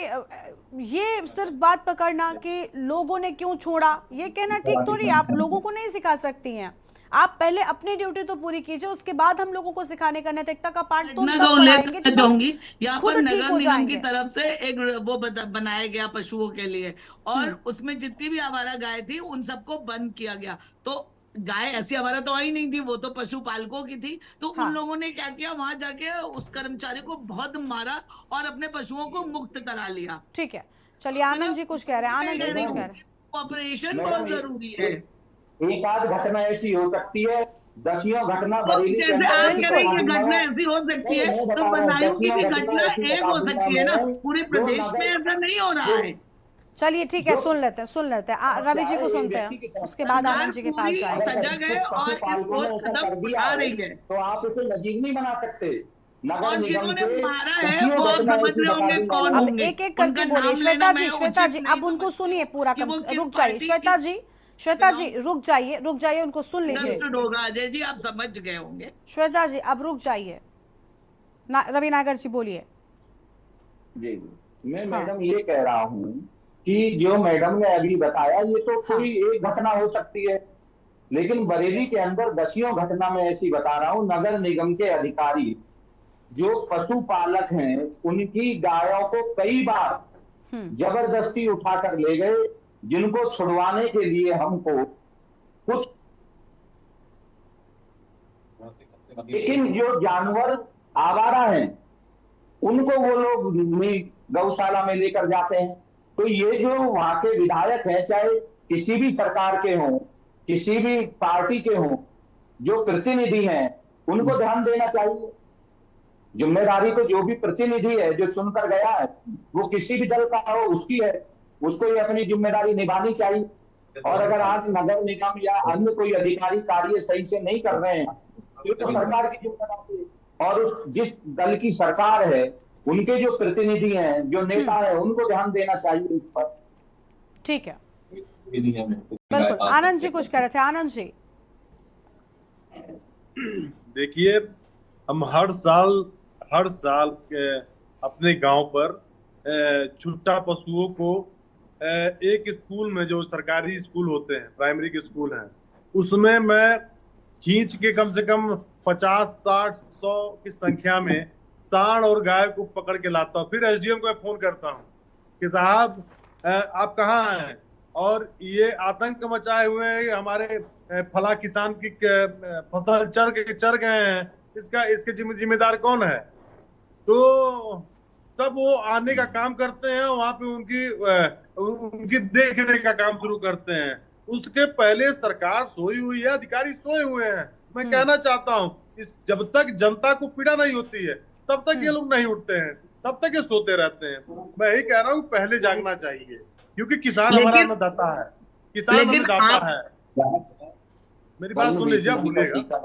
ये सिर्फ बात पकड़ना कि लोगों ने क्यों छोड़ा, ये कहना ठीक तो नहीं, आप लोगों को नहीं सिखा सकती हैं। आप पहले अपनी ड्यूटी तो पूरी कीजिए, उसके बाद हम लोगों को सिखाने का नैतिकता का पाठ तो मैं तब पढ़ाएंगे जब जाऊंगी। यहाँ खुद पर ठीक नगर हो निगम की जाएंगे। तरफ से एक वो बनाया गया पशुओं के लिए, और उसमें जितनी भी आवारा गाय थी उन सबको बंद किया गया। तो गाय ऐसी आवारा तो आई नहीं थी, वो तो पशुपालकों की थी। तो हाँ। उन लोगों ने क्या किया, वहां जाके उस कर्मचारी को बहुत मारा और अपने पशुओं को मुक्त करा लिया। ठीक है, चलिए आनंद जी कुछ कह रहे हैं, आनंद जी कुछ कह रहे हैं। ऑपरेशन बहुत जरूरी है। एक आध घटना ऐसी हो सकती है, दसियों घटना बरेली के जैसे अंदर आप ऐसी कह रहे हैं कि घटना घटना है। ऐसी हो सकती है, मैं तो बता रहा हूँ, बदायूं की भी दसियों घटना ऐसी एक हो बता सकती है ना, दूंगा मैं, पूरे जो प्रदेश में नगर- ऐसा नहीं हो रहा है। चलिए ठीक है, सुन लेते हैं रवि जी को सुनते हैं, उसके बाद आनंद जी के पास जाएंगे। सजग है और पशुपालकों ने इसको ऐसा कर कदम दिया उठा है, रही है। तो आप इसे नजीब नहीं बना सकते। नगर और निगम जिन्होंने के मारा है दसियों वो आप घटना समझ ऐसी रहे बता होंगे दूंगा कौन मैं। अब होंगे। एक एक करके उनका बोलिए। नाम श्वेता लेना जी, मैं श्वेता उचित जी, नहीं अब उनको समझती सुनिए पूरा, कि वो किस रुक जाइए पार्टी श्वेता की जी, श्वेता जी रुक जाइए, उनको सुन लीजिए। इंटरेस्टेड होगा। अजय जी आप समझ गए होंगे। श्वेता जी अब रुक जाइए, रवि नागर जी बोलिए। जी मैं हाँ। मैडम ये कह रहा हूँ कि जो मैडम ने अभी बताया ये तो कोई एक घटना हो सकती है, लेकिन बरेली के अंदर दसियों घटना में ऐसी बता रहा हूँ। नगर निगम के अधिकारी जो पशुपालक हैं उनकी गायों को कई बार जबरदस्ती उठाकर ले गए, जिनको छुड़वाने के लिए हमको कुछ, लेकिन जो जानवर आवारा हैं उनको वो लोग गौशाला में लेकर जाते हैं। तो ये जो वहां के विधायक हैं, चाहे किसी भी सरकार के हों, किसी भी पार्टी के हों, जो प्रतिनिधि हैं उनको ध्यान देना चाहिए। जिम्मेदारी तो जो भी प्रतिनिधि है जो चुनकर गया है, वो किसी भी दल का हो उसकी है, उसको ये अपनी जिम्मेदारी निभानी चाहिए। और अगर आज नगर निगम या अन्य कोई अधिकारी कार्य सही से नहीं कर रहे हैं तो सरकार की जिम्मेदारी है, और उस जिस दल की सरकार है उनके जो प्रतिनिधि हैं, जो नेता हैं, उनको ध्यान देना चाहिए इस पर। ठीक है, बिल्कुल। आनंद जी कुछ कह रहे थे, आनंद जी। देखिए, हम हर साल अपने गांव पर छुट्टा पशुओं को एक स्कूल में, जो सरकारी स्कूल होते हैं, प्राइमरी के स्कूल हैं, उसमें मैं खींच के कम से कम 50, 60, 100 की संख्या में सांड और गाय को पकड़ के लाता हूँ। फिर एसडीएम को फोन करता हूँ कि साहब आप कहाँ हैं, और ये आतंक मचाए हुए हैं, हमारे फला किसान की फसल चर गए हैं, इसके जिम्मेदार कौन है। तो तब वो आने का काम करते हैं, वहां पे उनकी देखने का काम शुरू करते हैं। उसके पहले सरकार सोई हुई है, अधिकारी सोए हुए हैं। मैं कहना चाहता हूँ, जब तक जनता को पीड़ा नहीं होती है तब तक ये लोग नहीं उठते हैं, तब तक ये सोते रहते हैं। मैं यही कह रहा हूँ, पहले जागना चाहिए, क्योंकि किसान हमारा अन्नदाता है, किसान अन्नदाता है। मेरी बात सुन लीजिए, आप बोलिएगा।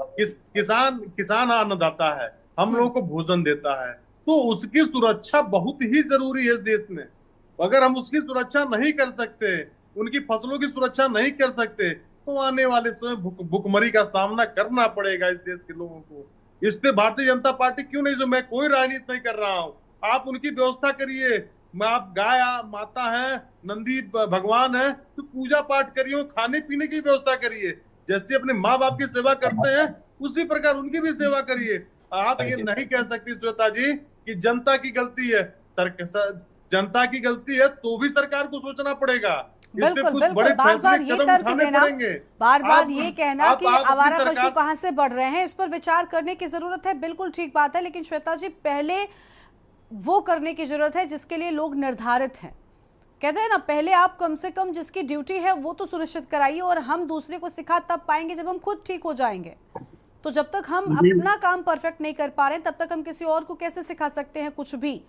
किसान अन्नदाता है, हम लोगों को भोजन देता है, तो उसकी सुरक्षा बहुत ही जरूरी है इस देश में। अगर हम उसकी सुरक्षा नहीं कर सकते, उनकी फसलों की सुरक्षा नहीं कर सकते, तो आने वाले समय भुखमरी का सामना करना पड़ेगा इस देश के लोगों को। इस पे भारतीय जनता पार्टी क्यों नहीं, जो मैं कोई राजनीति नहीं कर रहा हूँ, आप उनकी व्यवस्था करिए। आप गाय माता है, नंदी भगवान है, तो पूजा पाठ करिए, खाने पीने की व्यवस्था करिए। जैसे अपने माँ बाप की सेवा करते हैं उसी प्रकार उनकी भी सेवा करिए। आप ये नहीं कह सकती श्वेता जी कि जनता की गलती है। जनता की गलती है तो भी सरकार को सोचना पड़ेगा। बिल्कुल बिल्कुल, बार बार ये तर्क देना, बार बार ये कहना कि आवारा पशु कहां से बढ़ रहे हैं, इस पर विचार करने की जरूरत है। बिल्कुल ठीक बात है, लेकिन श्वेता जी पहले वो करने की जरूरत है जिसके लिए लोग निर्धारित हैं। कहते हैं ना, पहले आप कम से कम जिसकी ड्यूटी है वो तो सुनिश्चित कराइए, और हम दूसरे को सिखा तब पाएंगे जब हम खुद ठीक हो जाएंगे। तो जब तक हम अपना काम परफेक्ट नहीं कर पा रहे हैं तब तक हम किसी और को कैसे सिखा सकते हैं कुछ भी।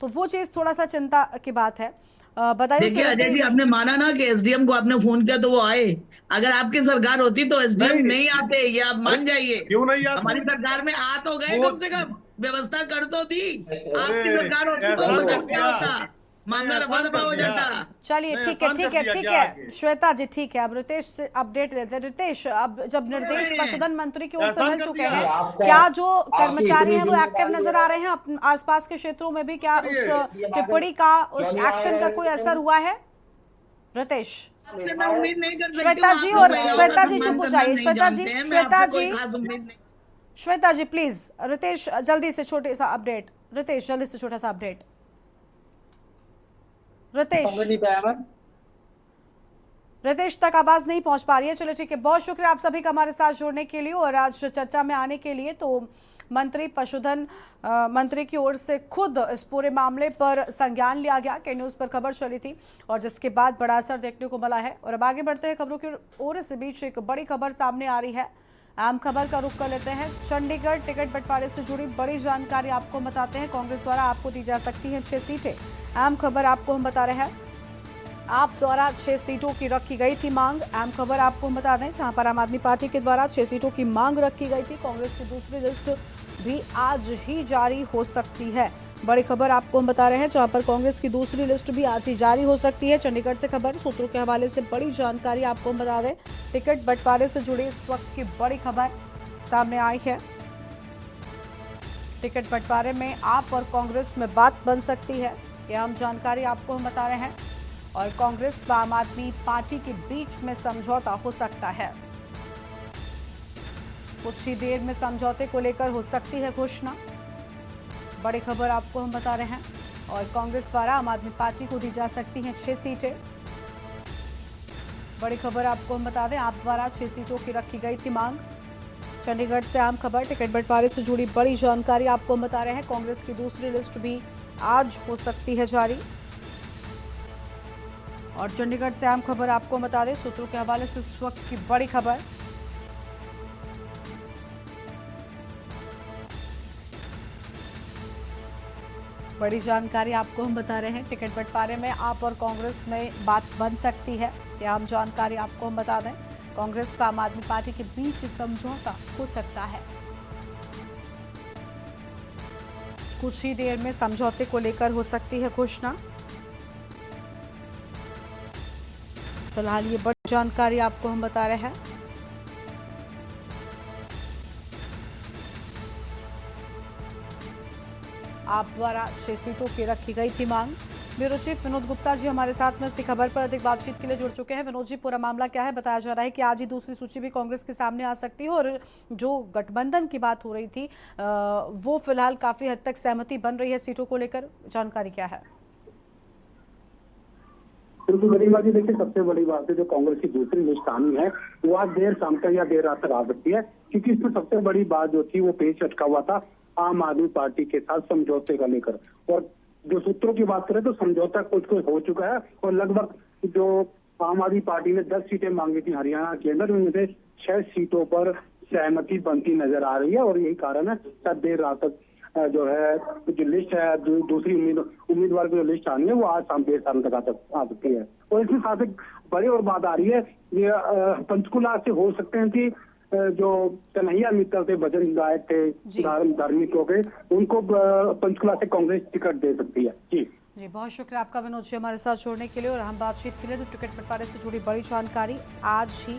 तो वो चीज थोड़ा सा चिंता की बात है। बताइए देखिए अजय जी, आपने माना ना कि एसडीएम को आपने फोन किया तो वो आए। अगर आपकी सरकार होती तो एसडीएम नहीं आते, ये आप मान जाइए। क्यों नहीं आते? हमारी सरकार में आ तो गए, वो- कम से कम व्यवस्था कर तो दी। अरे, आपकी सरकार होती तो एहसान वो कर कर क्या दिया। होता, मामला नहीं, रफा एहसान दफा कर हो दिया। जाता। चलिए नहीं, ठीक है आसान ठीक कर है दिया ठीक क्या है आगे? श्वेता जी ठीक है। अब रितेश से अपडेट लेते हैं। रितेश, अब जब निर्देश पशुधन मंत्री की ओर से एहसान मिल कर चुके दिया। हैं, आपका- क्या जो आपकी कर्मचारी हैं वो इतनी एक्टिव नजर आ रहे हैं आसपास के क्षेत्रों में भी? क्या उस टिप्पणी का, उस एक्शन का कोई असर हुआ है? रितेश, मैं उम्मीद नहीं कर सकती श्वेता हूँ, जी आप और लोग श्वेता महिलाओं जी का चुप हो सम्मान जाइए। करना श्वेता नहीं जी, जानते हैं, मैं श्वेता आपसे कोई जी, खास उम्मीद नहीं। श्वेता जी प्लीज। रितेश जल्दी से छोटे सा अपडेट। रितेश जल्दी से छोटा सा अपडेट। रितेश, समझ नहीं पाया मैं। रितेश तक आवाज नहीं पहुंच पा रही है। चलो ठीक है, बहुत शुक्रिया आप सभी का हमारे साथ जुड़ने के लिए और आज चर्चा में आने के लिए। तो मंत्री पशुधन मंत्री की ओर से खुद इस पूरे मामले पर संज्ञान लिया गया कि न्यूज़ पर खबर चली थी और जिसके बाद बड़ा असर देखने को मिला है। और अब आगे बढ़ते हैं खबरों की ओर। इस बीच एक बड़ी खबर सामने आ रही है। अहम खबर का रुख कर लेते हैं। चंडीगढ़ टिकट बंटवारे से जुड़ी बड़ी जानकारी आपको बताते हैं। कांग्रेस द्वारा आपको दी जा सकती हैं 6 सीटें। अहम खबर आपको हम बता रहे हैं, आप द्वारा 6 सीटों की रखी गई थी मांग। अहम खबर आपको हम बता दें, जहां पर आम आदमी पार्टी के द्वारा 6 सीटों की मांग रखी गई थी। कांग्रेस की दूसरी लिस्ट भी आज ही जारी हो सकती है। बड़ी खबर आपको हम बता रहे हैं, जहां पर कांग्रेस की दूसरी लिस्ट भी आज ही जारी हो सकती है। चंडीगढ़ से खबर, सूत्रों के हवाले से बड़ी जानकारी आपको हम बता दें। टिकट बंटवारे से जुड़ी इस वक्त की बड़ी खबर सामने आई है। टिकट बंटवारे में आप और कांग्रेस में बात बन सकती है, यह हम जानकारी आपको हम बता रहे हैं। और कांग्रेस व आम आदमी पार्टी के बीच में समझौता हो सकता है। कुछ ही देर में समझौते को लेकर हो सकती है घोषणा। बड़ी खबर आपको हम बता रहे हैं। और कांग्रेस द्वारा आम आदमी पार्टी को दी जा सकती हैं 6 सीटें। बड़ी खबर आपको हम बता दें, आप द्वारा 6 सीटों की रखी गई थी मांग। चंडीगढ़ से आम खबर, टिकट बंटवारे से जुड़ी बड़ी जानकारी आपको हम बता रहे हैं। कांग्रेस की दूसरी लिस्ट भी आज हो सकती है जारी। और चंडीगढ़ से आम खबर आपको बता दें, सूत्रों के हवाले से इस वक्त की बड़ी खबर। बड़ी जानकारी आपको हम बता रहे हैं। टिकट बंटवारे में आप और कांग्रेस में बात बन सकती है, यह आम जानकारी आपको हम बता दें। कांग्रेस व आम आदमी पार्टी के बीच समझौता हो सकता है। कुछ ही देर में समझौते को लेकर हो सकती है घोषणा। फिलहाल ये बड़ी जानकारी आपको हम बता रहे हैं। आप द्वारा 6 सीटों की रखी गई थी मांग। ब्यूरो चीफ विनोद गुप्ता जी हमारे साथ में इसी खबर पर अधिक बातचीत के लिए जुड़ चुके हैं। विनोद जी, पूरा मामला क्या है? बताया जा रहा है कि आज ही दूसरी सूची भी कांग्रेस के सामने आ सकती है और जो गठबंधन की बात हो रही थी वो फिलहाल काफी हद तक सहमति बन रही है सीटों को लेकर। जानकारी क्या है? बिल्कुल बड़ी बात, देखिए सबसे बड़ी बात है जो कांग्रेस की दूसरी लिस्ट आनी है वो आज देर शाम तक या देर रात तक आ सकती है, क्योंकि इसमें सबसे बड़ी बात जो थी वो पेच अटका हुआ था आम आदमी पार्टी के साथ समझौते का लेकर। और जो सूत्रों की बात करें तो समझौता कुछ हो चुका है और लगभग जो आम आदमी पार्टी ने 10 सीटें मांगी थी हरियाणा के अंदर, उनमें से 6 सीटों पर सहमति बनती नजर आ रही है। और यही कारण है शायद देर रात तक जो है जो लिस्ट है दूसरी उम्मीदवार की जो लिस्ट आनी है वो आज शाम देर शाम तक आ सकती है। और इसके साथ एक बड़ी और बात आ रही है, ये पंचकुला से हो सकते हैं कि जो कन्हैया मित्तल थे, भजन गायक थे, धार्मिक लोग थे, उनको पंचकुला से कांग्रेस टिकट दे सकती है। जी बहुत शुक्रिया आपका विनोद जी हमारे साथ जुड़ने के लिए और हम बातचीत के लिए। तो टिकट बंटवारे से जुड़ी बड़ी जानकारी, आज ही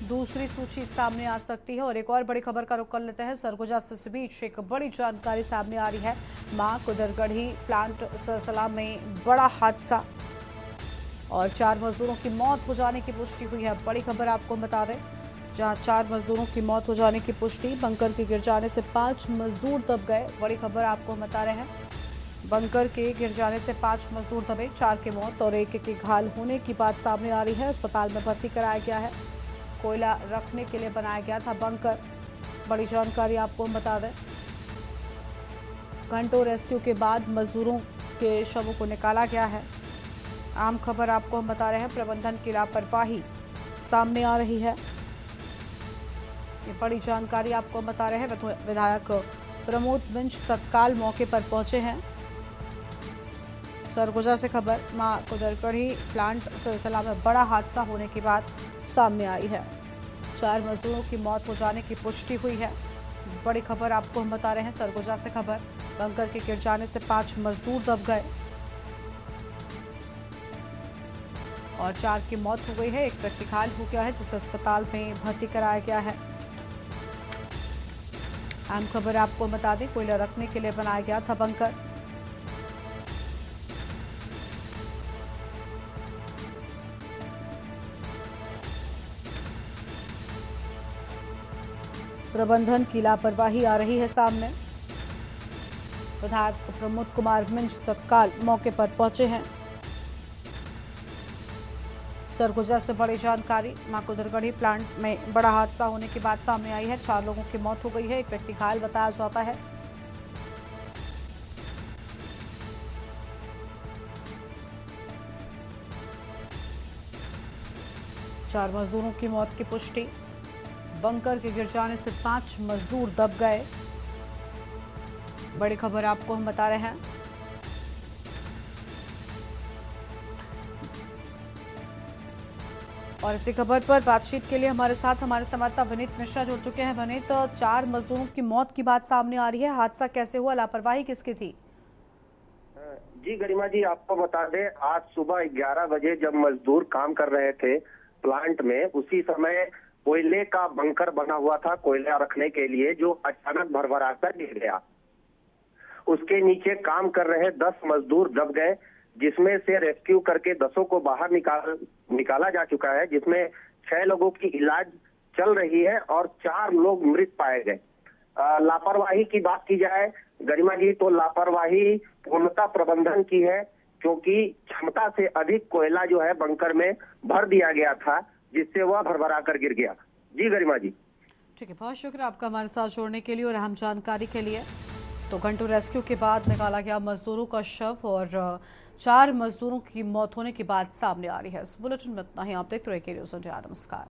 दूसरी सूची सामने आ सकती है। और एक और बड़ी खबर का रुख कर लेते हैं। सरगुजा से बीच एक बड़ी जानकारी सामने आ रही है। मां कुदरगढ़ी प्लांट सिलसिला में बड़ा हादसा और 4 मजदूरों की मौत हो जाने की पुष्टि हुई है। बड़ी खबर आपको बता दें, जहां 4 मजदूरों की मौत हो जाने की पुष्टि। बंकर के गिर जाने से 5 मजदूर दब गए। बड़ी खबर आपको बता रहे हैं, बंकर के गिर जाने से 5 मजदूर दबे, 4 की मौत और 1 के घायल होने की बात सामने आ रही है। अस्पताल में भर्ती कराया गया है। कोयला रखने के लिए बनाया गया था बंकर। बड़ी जानकारी आपको हम बता दें, घंटों रेस्क्यू के बाद मजदूरों के शवों को निकाला गया है। आम खबर आपको हम बता रहे हैं, प्रबंधन की लापरवाही सामने आ रही है। ये बड़ी जानकारी आपको बता रहे हैं। विधायक प्रमोद मिंज तत्काल मौके पर पहुंचे हैं। सरगुजा से खबर, मां कुदरकढ़ी प्लांट सिलसिला में बड़ा हादसा होने की बात सामने आई है। 4 मजदूरों की मौत हो जाने की पुष्टि हुई है। बड़ी खबर आपको हम बता रहे हैं। सरगुजा से खबर, बंकर के गिर जाने से 5 मजदूर दब गए और 4 की मौत हो गई है। एक व्यक्ति घायल हो गया है जिसे अस्पताल में भर्ती कराया गया है। अहम खबर आपको बता दें, कोयला रखने के लिए बनाया गया था बंकर। प्रबंधन की लापरवाही आ रही है सामने। विधायक प्रमोद कुमार मिंज तत्काल मौके पर पहुंचे हैं। सरगुजा से बड़ी जानकारी, मां कुदरगढ़ी प्लांट में बड़ा हादसा होने की बात सामने आई है। 4 लोगों की मौत हो गई है, एक व्यक्ति घायल बताया जाता है। चार मजदूरों की मौत की पुष्टि। बंकर के गिर जाने से 5 मजदूर दब गए। बड़ी खबर आपको हम बता रहे हैं। और इसी खबर पर बातचीत के लिए हमारे साथ हमारे संवाददाता विनीत मिश्रा जुड़ चुके हैं। विनीत, 4 मजदूरों की मौत की बात सामने आ रही है, हादसा कैसे हुआ, लापरवाही किसकी थी? जी गरिमा जी, आपको बता दें, आज सुबह 11 बजे जब मजदूर काम कर रहे थे प्लांट में, उसी समय कोयले का बंकर बना हुआ था कोयला रखने के लिए, जो अचानक भरभरा कर गिर गया। उसके नीचे काम कर रहे 10 मजदूर दब गए, जिसमें से रेस्क्यू करके 10 को बाहर निकाला जा चुका है, जिसमें 6 लोगों की इलाज चल रही है और 4 लोग मृत पाए गए। लापरवाही की बात की जाए गरिमा जी, तो लापरवाही पूर्णतः प्रबंधन की है, क्योंकि क्षमता से अधिक कोयला जो है बंकर में भर दिया गया था, जिससे वह भरभरा कर गिर गया। जी गरिमा जी। ठीक है, बहुत शुक्रिया आपका हमारे साथ जोड़ने के लिए और अहम जानकारी के लिए। तो घंटों रेस्क्यू के बाद निकाला गया मजदूरों का शव और 4 मजदूरों की मौत होने की बात सामने आ रही है। इस बुलेटिन में इतना ही। आप देखते रहिए के न्यूज़ इंडिया। नमस्कार।